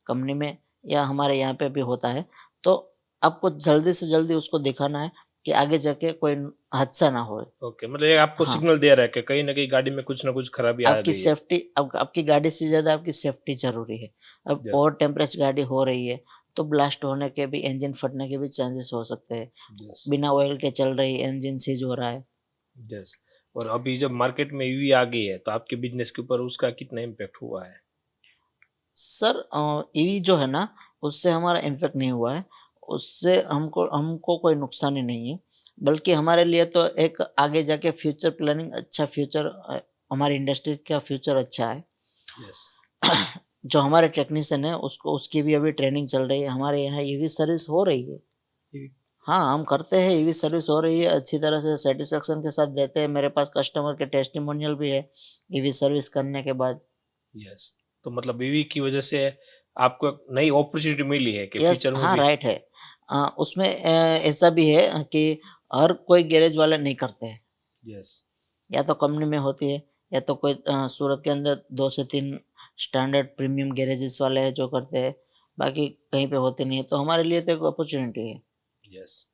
कंपनी में या हमारे यहाँ पे भी होता है, तो आपको जल्दी से जल्दी उसको दिखाना है कि आगे जाके कोई हादसा ना हो। ओके, मतलब ये आपको हाँ, सिग्नल दे रहा है कि कहीं ना कहीं गाड़ी में कुछ ना कुछ खराबी आ आपकी गई है। सेफ्टी, अब आपकी गाड़ी से ज़्यादा आपकी सेफ्टी ज़रूरी है। अब यस। ओवर टेम्परेचर गाड़ी हो रही है, तो ब्लास्ट होने के भी, इंजन फटने के भी चांसेस हो सकते हैं। यस। बिना ऑयल के चल रही इंजन सीज हो रहा है। यस। और अभी जब मार्केट में ईवी आ गई है तो आपके बिजनेस के ऊपर उसका कितना इम्पैक्ट हुआ है? सर ईवी जो है ना, उससे हमारा इम्पैक्ट नहीं हुआ है। उससे हमको हमको कोई नुकसान ही नहीं है। बल्कि हमारे लिए तो एक आगे जाके फ्यूचर प्लानिंग, अच्छा फ्यूचर, हमारी इंडस्ट्री का फ्यूचर अच्छा है। यस। जो हमारे टेक्नीशियन है उसको, उसकी भी अभी ट्रेनिंग चल रही है। हमारे यहाँ ईवी सर्विस हो रही है। हाँ, हम करते हैं, ईवी सर्विस हो रही है, अच्छी तरह से सैटिस्फैक्शन के साथ देते हैं। मेरे पास कस्टमर के टेस्टिमोनियल भी है ईवी सर्विस करने के बाद। यस। तो मतलब ईवी की वजह से आपको एक नई अपॉर्चुनिटी मिली है कि यस, फ्यूचर में हाँ, भी। राइट है। उसमें ऐसा भी है कि हर कोई गैरेज वाले नहीं करते हैं। यस। या तो कंपनी में होती है, या तो कोई सूरत के अंदर 2 से 3 स्टैंडर्ड प्रीमियम गैरेजेस वाले हैं जो करते हैं, बाकी कहीं पे होते नहीं है। तो हमारे लिए तो एक अपॉर्चुनिटी है। यस।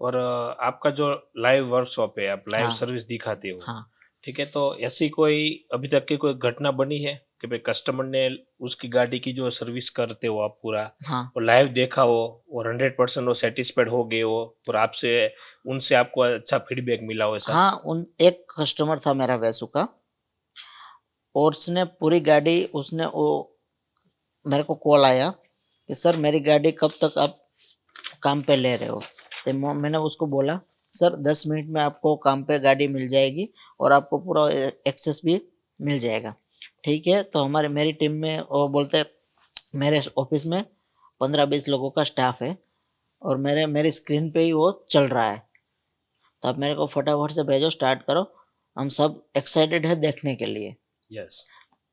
और आपका जो लाइव वर्कशॉप है, आप लाइव हाँ, सर्विस दिखाते हो, हाँ, ठीक है, तो ऐसी कोई अभी तक की कोई घटना बनी है कि भाई कस्टमर ने उसकी गाड़ी की जो सर्विस करते हो आप पूरा, हाँ, और लाइव देखा हो और 100% वो सेटिस्फाइड हो गए हो और आपसे उनसे आपको अच्छा फीडबैक मिला हो ऐसा? हाँ, उन एक कस्टमर था मेरा वैसू का, और उसने पूरी गाड़ी, उसने वो, मेरे को कॉल आया कि सर मेरी गाड़ी कब तक आप काम पे ले रहे हो? तो मैंने उसको बोला, सर 10 मिनट में आपको काम पे गाड़ी मिल जाएगी और आपको पूरा एक्सेस भी मिल जाएगा। ठीक है, तो हमारे मेरी टीम में वो बोलते हैं, मेरे ऑफिस में 15-20 लोगों का स्टाफ है और मेरी स्क्रीन पे ही वो चल रहा है। तो आप मेरे को फटाफट से भेजो, स्टार्ट करो, हम सब एक्साइटेड है देखने के लिए। यस।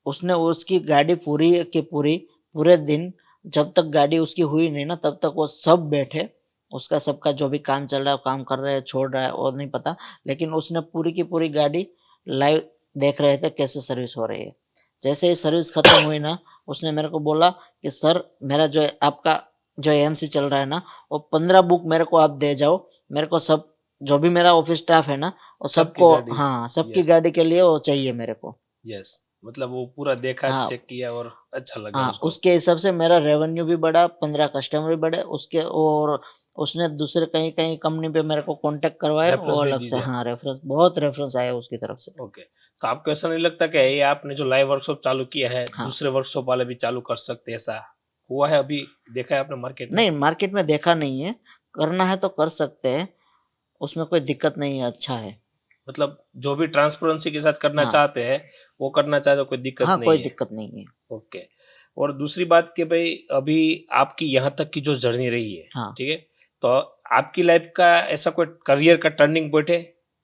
उसने उसकी गाड़ी पूरी की पूरी, पूरे दिन, जब तक गाड़ी उसकी हुई नहीं ना तब तक वो सब बैठे, उसका सबका जो भी काम चल रहा है, काम कर रहे हैं, छोड़ रहा है, वो नहीं पता, लेकिन उसने पूरी की पूरी गाड़ी लाइव देख रहे थे कैसे सर्विस हो रही है। जैसे ही सर्विस खत्म हुई ना, उसने मेरे को बोला कि सर मेरा जो आपका जो एएमसी चल रहा है ना, वो 15 बुक मेरे को आप दे जाओ। मेरे को सब, जो भी मेरा ऑफिस स्टाफ है ना, वो सबकी सबको, गाड़ी। हाँ, सबकी यस। गाड़ी के लिए वो चाहिए मेरे को। यस। मतलब वो पूरा देखा, हाँ, चेक किया और अच्छा लगा हाँ, उसको। उसके हिसाब से मेरा रेवेन्यू भी बढ़ा, 15 कस्टमर भी बढ़े उसके, और उसने दूसरे कहीं कहीं कंपनी पे मेरे को कांटेक्ट करवाया, वो रेफरेंस भी अलग से, दीजिए। हाँ, रेफरेंस, बहुत रेफरेंस आया उसकी तरफ से। ओके। तो आपको ऐसा नहीं लगता कि ये आपने जो लाइव वर्कशॉप चालू किया है हाँ, दूसरे वर्कशॉप वाले भी चालू कर सकते हैं, ऐसा हुआ है अभी? देखा है आपने मार्केट में? नहीं, मार्केट में देखा नहीं है, करना है तो कर सकते हैं, उसमें कोई दिक्कत नहीं है, अच्छा है। मतलब जो भी ट्रांसपेरेंसी के साथ करना हाँ, चाहते हैं वो करना चाहे तो कोई दिक्कत हाँ, कोई नहीं है। दिक्कत नहीं है। ओके। और दूसरी बात कि भाई अभी आपकी यहाँ तक की जो जर्नी रही है, हाँ, ठीक है, तो आपकी लाइफ का ऐसा कोई करियर का टर्निंग पॉइंट है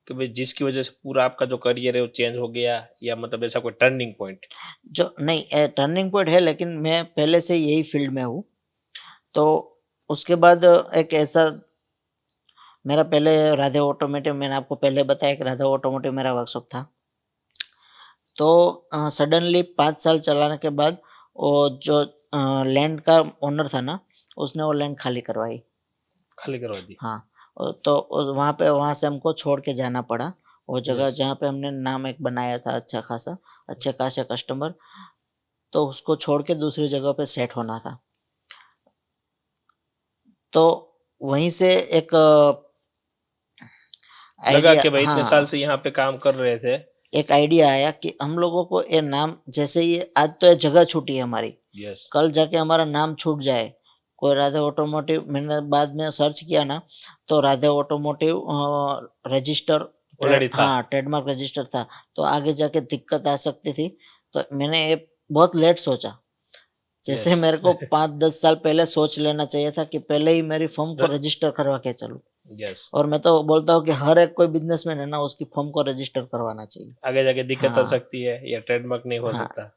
कि भाई जिसकी वजह से पूरा आपका जो करियर है वो चेंज हो गया, या मतलब ऐसा कोई टर्निंग पॉइंट? जो नहीं, टर्निंग पॉइंट है, लेकिन मैं पहले से यही फील्ड में हूँ। तो उसके बाद एक ऐसा, मेरा पहले राधे ऑटोमोटिव, मैंने आपको पहले बताया कि राधे ऑटोमोटिव मेरा वर्कशॉप था। तो सडनली 5 साल चलाने के बाद वो जो लैंड का ओनर था ना, उसने वो लैंड खाली करवाई। खाली करवा दी। हाँ, तो वहाँ से हमको छोड़ के जाना पड़ा। वो जगह यस। जहाँ पे हमने नाम एक बनाया था अच्छा खासा, अच्छे खासे कस्टमर, तो उसको छोड़ के दूसरी जगह पे सेट होना था। तो वहीं से एक लगा आइडिया, कि भाई इतने साल हाँ, से यहाँ पे काम कर रहे थे। एक आइडिया आया कि हम लोगों को ये नाम, जैसे ये आज तो ये जगह छूटी है हमारी, यस। कल जाके हमारा नाम छूट जाए, कोई राधे ऑटोमोटिव, मैंने बाद में सर्च किया ना, तो राधे ऑटोमोटिव रजिस्टर, ऑलरेडी था। हाँ, ट्रेडमार्क रजिस्टर था, तो आगे जाके दिक्कत आ सकती थी। तो मैंने ये बहुत लेट सोचा। जैसे यस। मेरे को 5-10 साल पहले सोच लेना चाहिए था कि पहले ही मेरी फर्म को रजिस्टर करवा के चलूँ। यस। और मैं तो बोलता हूँ कि हर एक कोई बिजनेसमैन है ना, उसकी फर्म को रजिस्टर करवाना चाहिए। आगे जाके दिक्कत आ हाँ, सकती है या ट्रेडमार्क नहीं हो हाँ, सकता।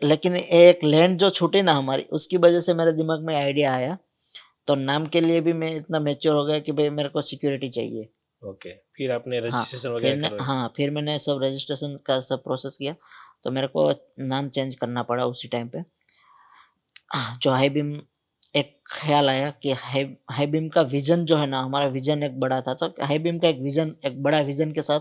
लेकिन ये एक लैंड जो छूटी ना हमारी, उसकी वजह से मेरे दिमाग में आइडिया आया। तो नाम के लिए भी मैं इतना मैच्योर हो गया कि भाई मेरे को सिक्योरिटी चाहिए। ओके, फिर आपने हाँ, रजिस्ट्रेशन वगैरह करवाई? फिर मैंने सब रजिस्ट्रेशन का सब प्रोसेस किया। तो मेरे को नाम चेंज करना पड़ा उसी टाइम पे। जो हाई बीम, एक ख्याल आया कि हाई हाई बीम का विजन जो है ना, हमारा विजन एक बड़ा था, तो हाई बीम का एक विजन, एक बड़ा विजन के साथ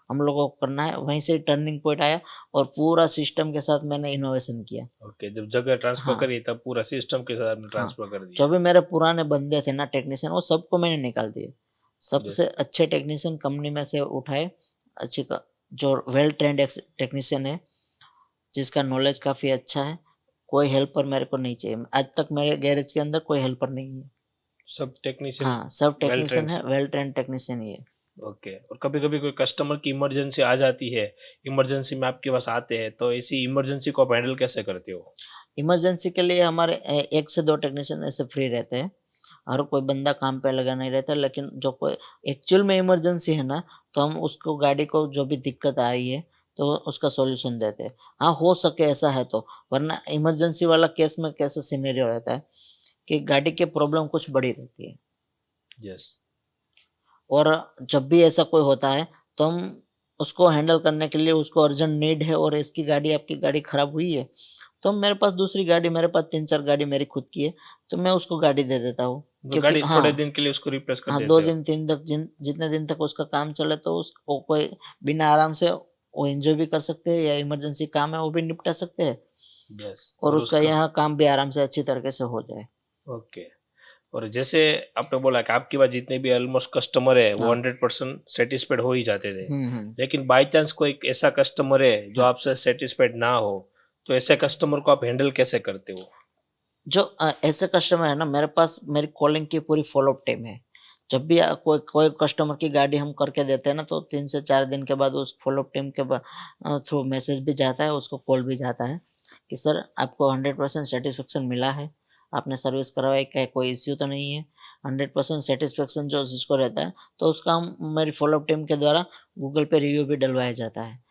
हम लोगों को करना है। वहीं से टर्निंग पॉइंट आया और पूरा सिस्टम के साथ मैंने इनोवेशन किया। ओके, जब जगह ट्रांसफर हाँ करी तब पूरा सिस्टम के साथ में हाँ, ट्रांसफर कर जो दिया। भी मेरे पुराने बंदे थे ना टेक्नीशियन, वो सबको मैंने निकाल दिए। सबसे यस। अच्छे टेक्नीशियन कंपनी में से उठाए, अच्छी जो वेल ट्रेंड टेक्नीशियन है, जिसका नॉलेज काफ़ी अच्छा है। कोई हेल्पर मेरे को नहीं चाहिए। आज तक मेरे गैरेज के अंदर कोई हेल्पर नहीं है। सब टेक्नीशियन हाँ, सब वेल टेक्नीशियन ट्रेंड। है, वेल ट्रेंड टेक्नीशियन ही है। ओके, और कभी कभी कोई कस्टमर की इमरजेंसी आ जाती है, इमरजेंसी में आपके पास आते हैं, तो ऐसी इमरजेंसी को आप हैंडल कैसे करते हो? इमरजेंसी के लिए हमारे 1 से 2 टेक्नीशियन ऐसे फ्री रहते हैं। हर कोई बंदा काम पे लगा नहीं रहता, लेकिन जो कोई एक्चुअल में इमरजेंसी है ना, तो हम उसको, गाड़ी को जो भी दिक्कत आ रही है, तो उसका सॉल्यूशन देते हैं। हाँ, हो सके ऐसा है तो, वरना इमरजेंसी वाला केस में कैसा सिनेरियो रहता है कि गाड़ी की प्रॉब्लम कुछ बड़ी रहती है, यस। और जब भी ऐसा कोई होता है, तो हम उसको हैंडल करने के लिए, उसको अर्जेंट नीड है और इसकी गाड़ी, आपकी गाड़ी खराब हुई है, तो मेरे पास दूसरी गाड़ी, मेरे पास 3-4 गाड़ी मेरी खुद की है, तो मैं उसको गाड़ी दे देता हूँ। तो क्योंकि गाड़ी थोड़े हाँ, दिन के लिए उसको रिप्लेस कर हाँ, 2 देते हो? दिन 3 तक, जितने दिन तक उसका काम चले, तो वो कोई बिना आराम से वो एन्जॉय भी कर सकते हैं, या इमरजेंसी काम है वो भी निपटा सकते हैं, यस। और और उसका उसका। यहाँ काम भी आराम से अच्छी तरीके से हो जाए। ओके। और जैसे आपने बोला कि आपके पास जितने भी ऑलमोस्ट कस्टमर है वो हाँ। 100% सेटिस्फाइड हो ही जाते थे, हुँ। लेकिन बाय चांस कोई ऐसा कस्टमर है जो हाँ। आपसे सेटिस्फाइड ना हो, तो ऐसे कस्टमर को आप हैंडल कैसे करते हो? जो ऐसे कस्टमर है ना, मेरे पास मेरी कॉलिंग की पूरी फ़ॉलो-अप टीम है। जब भी कोई कोई कस्टमर की गाड़ी हम करके देते हैं ना, तो 3 से 4 दिन के बाद उस फ़ॉलो-अप टीम के थ्रू मैसेज भी जाता है, उसको कॉल भी जाता है कि सर, आपको 100% सैटिस्फैक्शन मिला है, आपने सर्विस करवाई, क्या कोई इश्यू तो नहीं है? 100% सैटिस्फैक्शन जो जिसको रहता है, तो उसका हम, मेरी फ़ॉलो-अप टीम के द्वारा गूगल पे रिव्यू भी डलवाया जाता है।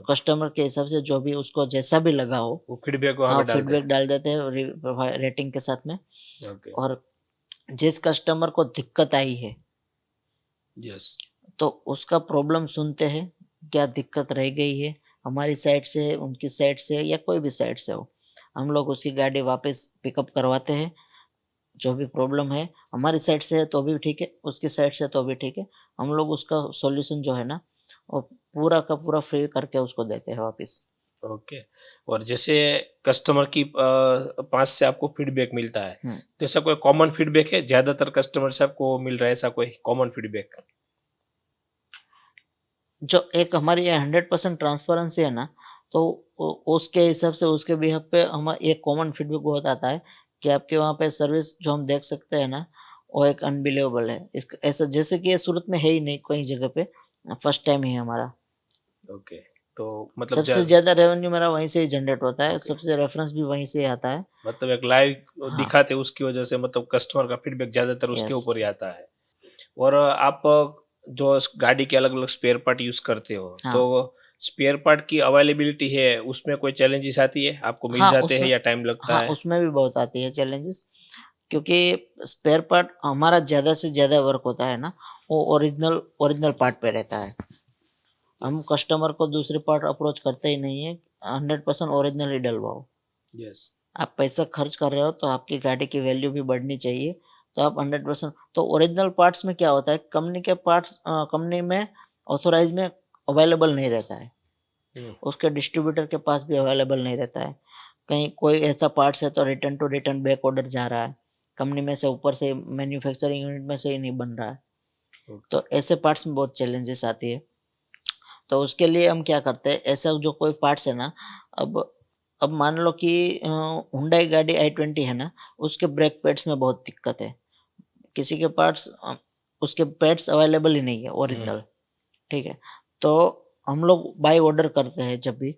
कस्टमर के हिसाब से जो भी उसको जैसा भी लगा हो, वो फीडबैक वहाँ हाँ, पे डालते फीडबैक हैं। डाल देते हैं रेटिंग के साथ में। ओके। और जिस कस्टमर को दिक्कत आई है, यस। तो उसका प्रॉब्लम सुनते हैं, क्या दिक्कत रह गई है, हमारी साइड से है, उनकी साइड से है, या कोई भी साइड से हो, हम लोग उसकी गाड़ी वापस पिकअप करवाते हैं। जो भी प्रॉब्लम है, हमारी साइड से है तो भी ठीक है, उसकी साइड से तो भी ठीक है, हम लोग उसका सॉल्यूशन जो है ना, वो पूरा का पूरा फ्री करके उसको देते हैं वापस। ओके। और जैसे कस्टमर की पास से आपको फीडबैक मिलता है, हुँ। तो ऐसा कोई कॉमन फीडबैक है, ज्यादातर कस्टमर से आपको मिल रहा है ऐसा कोई कॉमन फीडबैक? जो एक हमारी ये 100% ट्रांसपेरेंसी है ना, तो उसके हिसाब से, उसके बिहाफ पे हम एक कॉमन फीडबैक बहुत आता है कि आपके वहाँ पे सर्विस जो हम देख सकते हैं ना, वो एक अनबिलीवेबल है। ऐसा जैसे कि ये सूरत में है ही नहीं कहीं जगह पे, फर्स्ट टाइम ही है हमारा। ओके। तो मतलब सबसे ज़्यादा रेवेन्यू मेरा वहीं से ही जनरेट होता है, ओके, सबसे रेफरेंस भी वहीं से ही आता है। मतलब एक लाइव हाँ, दिखाते हैं उसकी वजह से, मतलब कस्टमर का फीडबैक ज्यादातर उसके यस। ऊपर ही आता है। और आप जो इस गाड़ी के अलग अलग स्पेयर पार्ट यूज करते हो, हाँ। तो स्पेयर पार्ट की अवेलेबिलिटी है उसमें कोई चैलेंजेस आती है, आपको मिल हाँ, जाते हैं उसमें, या टाइम लगता हाँ, है? उसमें भी बहुत आती है चैलेंजेस, क्योंकि स्पेयर पार्ट हमारा ज़्यादा से ज़्यादा वर्क होता है ना, वो ओरिजिनल ओरिजिनल पार्ट पे रहता है। हम यस। कस्टमर को दूसरे पार्ट अप्रोच करते ही नहीं है, 100% ओरिजिनल ही डलवाओ। यस। आप पैसा खर्च कर रहे हो तो आपकी गाड़ी की वैल्यू भी बढ़नी चाहिए, तो आप 100%, तो ओरिजिनल पार्ट्स में क्या होता है, कंपनी के पार्ट्स कंपनी में ऑथोराइज में अवेलेबल नहीं रहता है, हम्म। उसके डिस्ट्रीब्यूटर के पास भी अवेलेबल नहीं रहता है। कहीं कोई ऐसा पार्ट्स है तो return to return back order जा रहा है, कंपनी में से ऊपर से मैन्युफैक्चरिंग यूनिट में से ही नहीं बन रहा है, ओके। तो ऐसे पार्ट्स में बहुत चैलेंजेस आती है। तो उसके लिए हम क्या करते हैं, ऐसा जो कोई पार्ट्स है ना, अब अब मान लो कि हुंडई गाड़ी i20 है ना, उसके ब्रेक पैड्स में बहुत दिक्कत है। किसी के पार्ट्स, उसके पैड्स अवेलेबल ही नहीं है हम्म। ओरिजिनल, ठीक है? तो हम लोग बाय ऑर्डर करते हैं जब भी,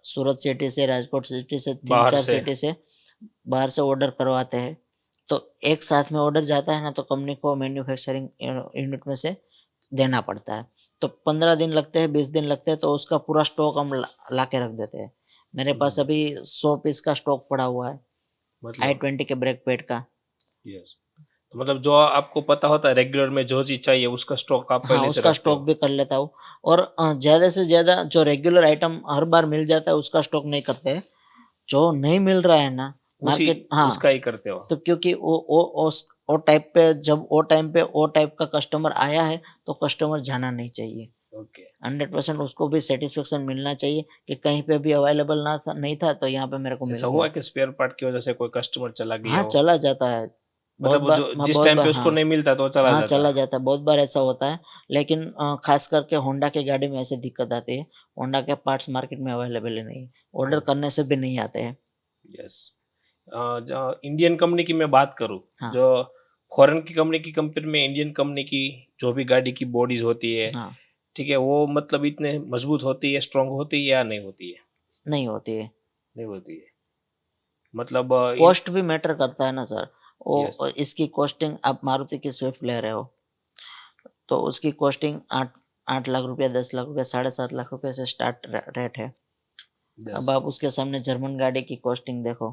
सूरत सिटी से, राजकोट सिटी से, बाहर 3-4 से। सिटी से बाहर से ऑर्डर करवाते हैं। तो एक साथ में ऑर्डर जाता है ना, तो कंपनी को मैन्युफैक्चरिंग यूनिट में से देना पड़ता है। तो 15 दिन लगते हैं, 20 दिन लगते हैं, तो उसका पूरा स्टॉक हम ला के रख देते हैं। मेरे पास हम्म। अभी 100 पीस का स्टॉक पड़ा हुआ है मतलब। i20 के ब्रेक पैड का। यस। तो मतलब जो आपको पता होता है रेगुलर में जो चीज चाहिए उसका स्टॉक आप हाँ, पहले से उसका रखते स्टॉक हो। भी कर लेता हूँ। और ज़्यादा से ज़्यादा जो रेगुलर आइटम हर बार मिल जाता है उसका स्टॉक नहीं करते। जो नहीं मिल रहा है ना उसी मार्केट, हाँ, उसका ही करते हो। तो क्योंकि वो टाइप पे जब वो टाइम पे वो टाइप का कस्टमर आया है तो कस्टमर जाना नहीं चाहिए। ओके। 100% उसको भी सेटिस्फेक्शन मिलना चाहिए कि कहीं पे भी अवेलेबल ना था, नहीं था तो यहाँ पे मेरे को मिल ऐसा हुआ गया। कि स्पेयर पार्ट की वजह से कोई कस्टमर चला गया हाँ, हो? चला जाता है। बहुत मतलब वो बार, जो हाँ, जिस बहुत टाइम बार, पे उसको हाँ। नहीं मिलता तो वो चला हाँ, जाता। चला जाता है, बहुत बार ऐसा होता है। लेकिन खास करके होंडा की गाड़ी में ऐसी दिक्कत आती है, होंडा के पार्ट्स मार्केट में अवेलेबल ही नहीं है, ऑर्डर करने से भी नहीं आते हैं। यस। जो इंडियन कंपनी की मैं बात करूँ, हाँ, जो फॉरेन की कंपनी की कंपेयर में इंडियन कंपनी की जो भी गाड़ी की बॉडीज होती है, हाँ, ठीक है, वो मतलब इतने मजबूत होती है, स्ट्रांग होती है या नहीं होती है? नहीं होती है। नहीं होती है। मतलब इन कॉस्ट भी मैटर करता है ना सर। वो यस। इसकी कॉस्टिंग, आप मारुति की स्विफ्ट ले रहे हो तो उसकी कॉस्टिंग 8 8 लाख रुपया, 10 लाख रुपया, 7.5 लाख रुपये से स्टार्ट रेट है। अब यस। आप उसके सामने जर्मन गाड़ी की कॉस्टिंग देखो।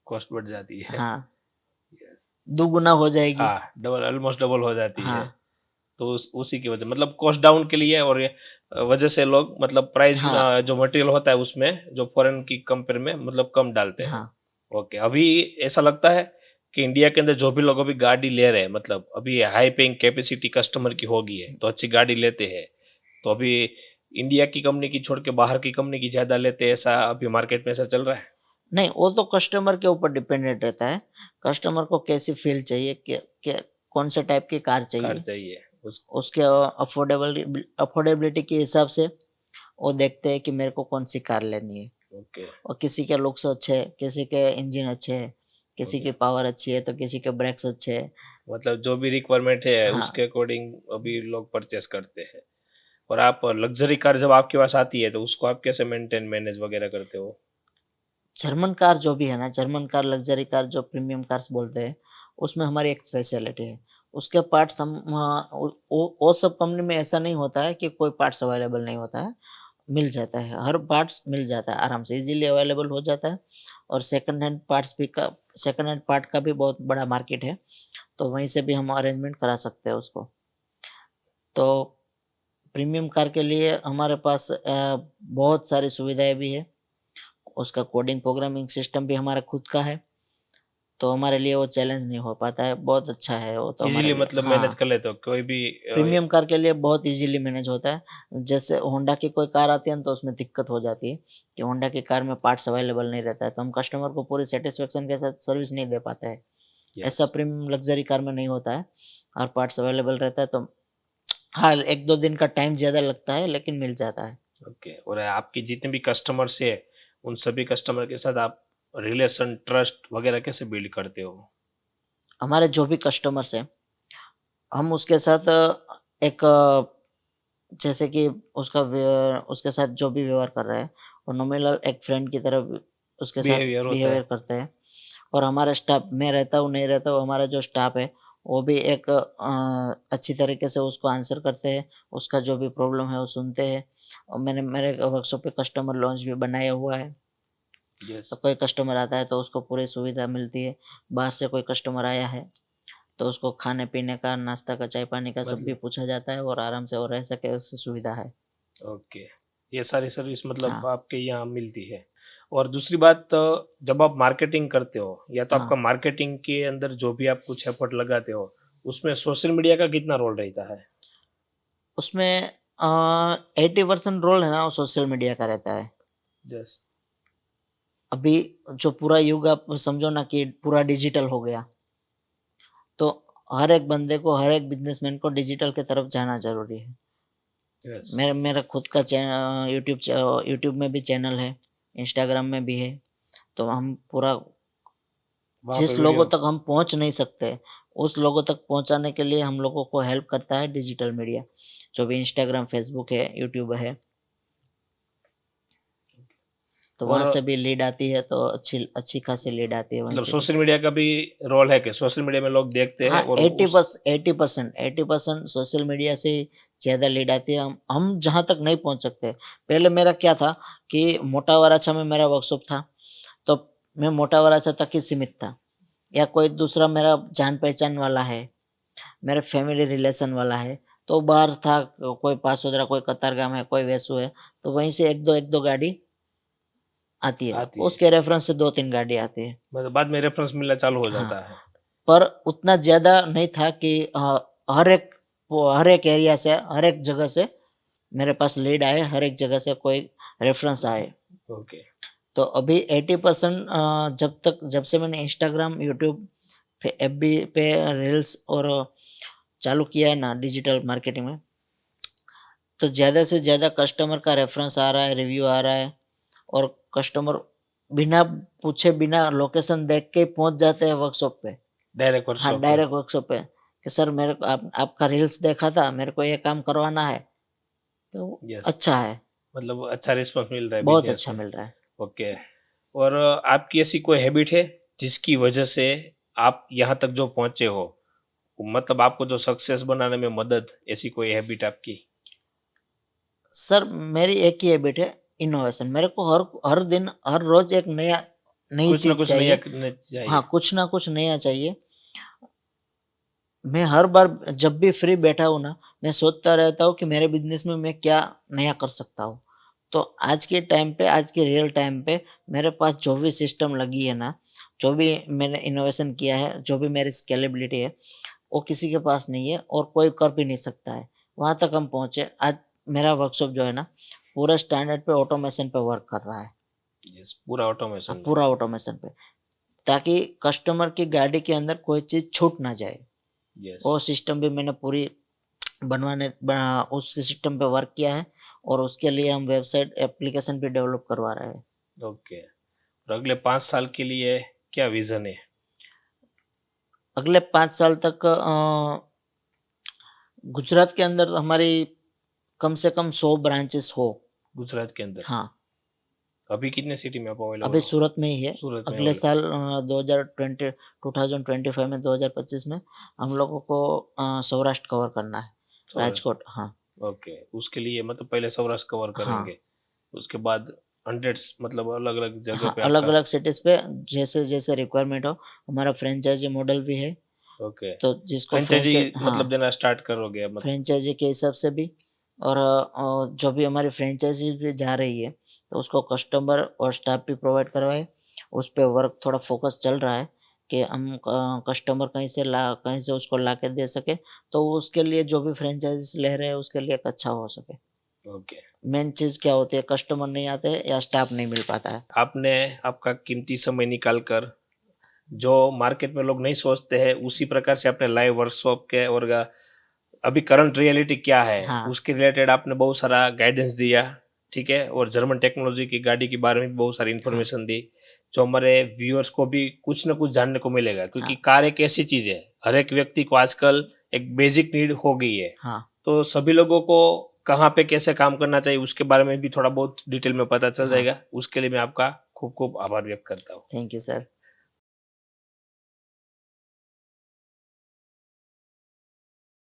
कॉस्ट बढ़ जाती है। हाँ, यस। दुगुना हो जाएगी। हाँ, डबल ऑलमोस्ट डबल हो जाती है। हाँ, तो उसी की वजह मतलब कॉस्ट डाउन के लिए और ये वजह से लोग मतलब प्राइस हाँ, जो मटेरियल होता है उसमें जो फॉरेन की कंपेयर में मतलब कम डालते हैं। हाँ। ओके, अभी ऐसा लगता है कि इंडिया के अंदर जो भी लोग अभी गाड़ी ले रहे हैं मतलब अभी हाई पेइंग कैपेसिटी कस्टमर की हो गई है तो अच्छी गाड़ी लेते हैं। तो अभी इंडिया की कंपनी की छोड़ के बाहर की कंपनी की ज्यादा लेते हैं, ऐसा अभी मार्केट में ऐसा चल रहा है। नहीं, वो तो कस्टमर के ऊपर डिपेंडेंट रहता है। कस्टमर को कैसी फील चाहिए, कौन से टाइप की कार कार चाहिए, चाहिए उस। उसके अफोर्डेबिलिटी के हिसाब से वो देखते हैं कि मेरे को कौन सी कार लेनी है। ओके। और किसी के लुक्स अच्छे हैं, किसी के इंजन अच्छे हैं, किसी ओके, की पावर अच्छी है तो किसी के ब्रेक्स अच्छे हैं। मतलब जो भी रिक्वायरमेंट है हाँ, उसके अकॉर्डिंग अभी लोग परचेस करते हैं। और आप लग्जरी कार जब आपके पास आती है तो उसको आप कैसे मेंटेन मैनेज वगैरह करते हो? जर्मन कार जो भी है ना, जर्मन कार, लग्जरी कार, जो प्रीमियम कार्स बोलते हैं, उसमें हमारी एक स्पेशलिटी है। उसके पार्ट्स हम, वो सब कंपनी में ऐसा नहीं होता है कि कोई पार्ट्स अवेलेबल नहीं होता है। मिल जाता है, हर पार्ट्स मिल जाता है, आराम से इजीली अवेलेबल हो जाता है। और सेकंड हैंड पार्ट का भी बहुत बड़ा मार्केट है, तो वहीं से भी हम अरेंजमेंट करा सकते हैं उसको। तो प्रीमियम कार के लिए हमारे पास बहुत सारी सुविधाएं भी है। उसका कोडिंग प्रोग्रामिंग सिस्टम भी हमारा खुद का है, तो हमारे लिए वो चैलेंज नहीं हो पाता है, बहुत अच्छा है वो तो हमारे इजीली लिए। मतलब मैनेज हाँ, कर लेते हो कोई भी प्रीमियम कार के लिए बहुत इजीली मैनेज होता है। जैसे होंडा की कोई कार आती है ना, तो उसमें दिक्कत हो जाती है कि होंडा की कार में पार्ट्स अवेलेबल नहीं रहता है, तो हम कस्टमर को पूरी सेटिस्फेक्शन के साथ सर्विस नहीं दे पाते हैं। यस। ऐसा प्रीमियम लग्जरी कार में नहीं होता है, और पार्ट्स अवेलेबल रहता है, तो हाँ, 1 2 दिन का टाइम ज़्यादा लगता है लेकिन मिल जाता है। ओके, और आपकी जितने भी कस्टमर्स है उन सभी कस्टमर के साथ आप रिलेशन ट्रस्ट वगैरह कैसे बिल्ड करते हो? हमारे जो भी कस्टमर्स हैं, हम उसके साथ एक जैसे कि उसके साथ जो भी व्यवहार कर रहा है, वो नॉमिनल एक फ्रेंड की तरह उसके साथ बिहेवियर होता बिहेवियर है। करते हैं। और हमारा स्टाफ, मैं रहता हूँ नहीं रहता हूँ, हमारा जो स्टाफ है वो भी एक अच्छी तरीके से उसको आंसर करते हैं, उसका जो भी प्रॉब्लम है वो सुनते हैं। और मैंने मेरे वर्कशॉप पे कस्टमर लॉन्च भी बनाया हुआ है, यस। तो कोई कस्टमर आता है तो उसको पूरी सुविधा मिलती है। बाहर से कोई कस्टमर आया है तो उसको खाने पीने का, नाश्ता का, चाय पानी का सब भी मतलब पूछा जाता है, और आराम से वो रह सके उसकी सुविधा है। ओके, ये सारी सर्विस मतलब हाँ, आपके यहाँ मिलती है। और दूसरी बात जब आप मार्केटिंग करते हो या तो आपका हाँ। मार्केटिंग के अंदर जो भी आप कुछ एफर्ट लगाते हो उसमें सोशल मीडिया का कितना रोल रहता है? उसमें 80% रोल है ना वो सोशल मीडिया का रहता है। यस। अभी जो पूरा युग आप समझो ना कि पूरा डिजिटल हो गया, तो हर एक बंदे को, हर एक बिजनेसमैन को डिजिटल की तरफ जाना ज़रूरी है। यस। मेरा मेरा खुद का यूट्यूब में भी चैनल है, इंस्टाग्राम में भी है, तो हम पूरा, वहाँ पे जिस लोगों वीडियो। तक हम पहुंच नहीं सकते, उस लोगों तक पहुंचाने के लिए हम लोगों को हेल्प करता है डिजिटल मीडिया। जो भी इंस्टाग्राम, फेसबुक है, यूट्यूब है, तो और वहाँ से भी लीड आती है, तो अच्छी अच्छी खासी लीड आती है वहीं मतलब से भी। सोशल मीडिया का भी रोल है कि सोशल मीडिया में लोग देखते हाँ, हैं और एट्टी उस। परसेंट 80% सोशल मीडिया से ही ज़्यादा लीड आती है। हम जहाँ तक नहीं पहुँच सकते। पहले मेरा क्या था कि मोटा वराछा में मेरा वर्कशॉप था, तो मैं मोटा वराछा तक ही सीमित था। या कोई दूसरा मेरा जान पहचान वाला है, मेरे फैमिली रिलेशन वाला है, तो बाहर था, कोई पासोदरा, कोई कतारगाम है, कोई वेसू है, तो वहीं से एक दो गाड़ी आती है। आती है उसके रेफरेंस से 2-3 गाड़ी आती है। मतलब बाद में रेफरेंस मिलना चालू हो हाँ, जाता है। पर उतना ज़्यादा नहीं था कि हर एक हर एक एरिया से, हर एक जगह से मेरे पास लीड आए, हर एक जगह से कोई रेफरेंस आए। ओके तो अभी 80% जब से मैंने इंस्टाग्राम, यूट्यूब, एफबी पे रील्स और चालू किया है ना डिजिटल मार्केटिंग में, तो ज़्यादा से ज़्यादा कस्टमर का रेफरेंस आ रहा है, रिव्यू आ रहा है, और कस्टमर बिना पूछे, बिना लोकेशन देख के पहुंच जाते हैं वर्कशॉप पे। डायरेक्ट हाँ, वर्कशॉप पे। डायरेक्ट वर्कशॉप पे कि सर मेरे को आपका रील्स देखा था, मेरे को ये काम करवाना है। तो यस अच्छा है, मतलब अच्छा रिस्पॉन्स मिल रहा है बहुत बिजनेस अच्छा में। मिल रहा है। ओके और आपकी ऐसी कोई हैबिट है जिसकी वजह से आप यहाँ तक जो पहुंचे हो मतलब आपको जो सक्सेस बनाने में मदद ऐसी कोई हैबिट आपकी? सर मेरी एक ही हैबिट है, इनोवेशन। मेरे को हर हर दिन, हर रोज एक नई कुछ ना चीज कुछ नया चाहिए। करना चाहिए। हाँ, कुछ ना कुछ नया चाहिए। मैं हर बार जब भी फ्री बैठा हूँ ना, मैं सोचता रहता हूँ कि मेरे बिजनेस में मैं क्या नया कर सकता हूँ। तो आज के टाइम पे, आज के रियल टाइम पे मेरे पास जो भी सिस्टम लगी है ना, जो भी मैंने इनोवेशन किया है, जो भी मेरी स्केलेबिलिटी है, वो किसी के पास नहीं है और कोई कर भी नहीं सकता है। वहाँ तक हम पहुँचे। आज मेरा वर्कशॉप जो है ना, पूरा स्टैंडर्ड पे ऑटोमेशन पे वर्क कर रहा है। यस पूरा ऑटोमेशन पूरा ऑटोमेशन पे, ताकि कस्टमर की गाड़ी के अंदर कोई चीज़ छूट ना जाए। यस वो सिस्टम भी मैंने पूरी उस सिस्टम पे वर्क किया है, और उसके लिए हम वेबसाइट, एप्लीकेशन भी डेवलप करवा रहे हैं। ओके और अगले 5 साल के लिए क्या विजन है? अगले 5 साल तक गुजरात के अंदर हमारी कम से कम 100 ब्रांचेस हो। गुजरात के अंदर हाँ, अभी कितने सिटी में आप अवेलेबल अभी हो? सूरत में ही है। सूरत में अगले अवेलेबल। साल 2025 में, 2025 में हम लोगों को सौराष्ट्र कवर करना है, सौराष्ट्र राजकोट। हाँ, ओके उसके लिए मतलब पहले सौराष्ट्र कवर हाँ, करेंगे उसके बाद हंड्रेड्स मतलब अलग अलग जगह हाँ, पे अलग आपका। अलग सिटीज पे जैसे जैसे रिक्वायरमेंट हो। हमारा फ्रेंचाइजी मॉडल भी है, ओके तो जिसको फ्रेंचाइजी फ्रेंचाइज, हाँ, मतलब देना स्टार्ट करोगे अब मतलब। फ्रेंचाइजी के हिसाब से भी। और जो भी हमारी फ्रेंचाइजी भी जा रही है, तो उसको कस्टमर और स्टाफ भी प्रोवाइड करवाए। उस पे वर्क थोड़ा फोकस चल रहा है कि हम कस्टमर कहीं से उसको ला के दे सके, तो उसके लिए जो भी फ्रेंचाइजी ले रहे हैं उसके लिए एक अच्छा हो सके। ओके मेन चीज़ क्या होती है, कस्टमर नहीं आते या स्टाफ नहीं मिल पाता है। आपने आपका कीमती समय निकाल कर जो मार्केट में लोग नहीं सोचते हैं उसी प्रकार से अपने लाइव वर्कशॉप के और अभी करंट रियलिटी क्या है हाँ, उसके रिलेटेड आपने बहुत सारा गाइडेंस दिया ठीक है और जर्मन टेक्नोलॉजी की गाड़ी के बारे में भी बहुत सारी हाँ, इन्फॉर्मेशन दी जो हमारे व्यूअर्स को भी कुछ ना कुछ जानने को मिलेगा क्योंकि हाँ, कार एक ऐसी चीज है हर एक व्यक्ति को आजकल एक बेसिक नीड हो गई है हाँ। तो सभी लोगों को कहाँ पे कैसे काम करना चाहिए उसके बारे में भी थोड़ा बहुत डिटेल में पता चल हाँ, जाएगा उसके लिए मैं आपका खूब खूब आभार व्यक्त करता हूँ थैंक यू सर।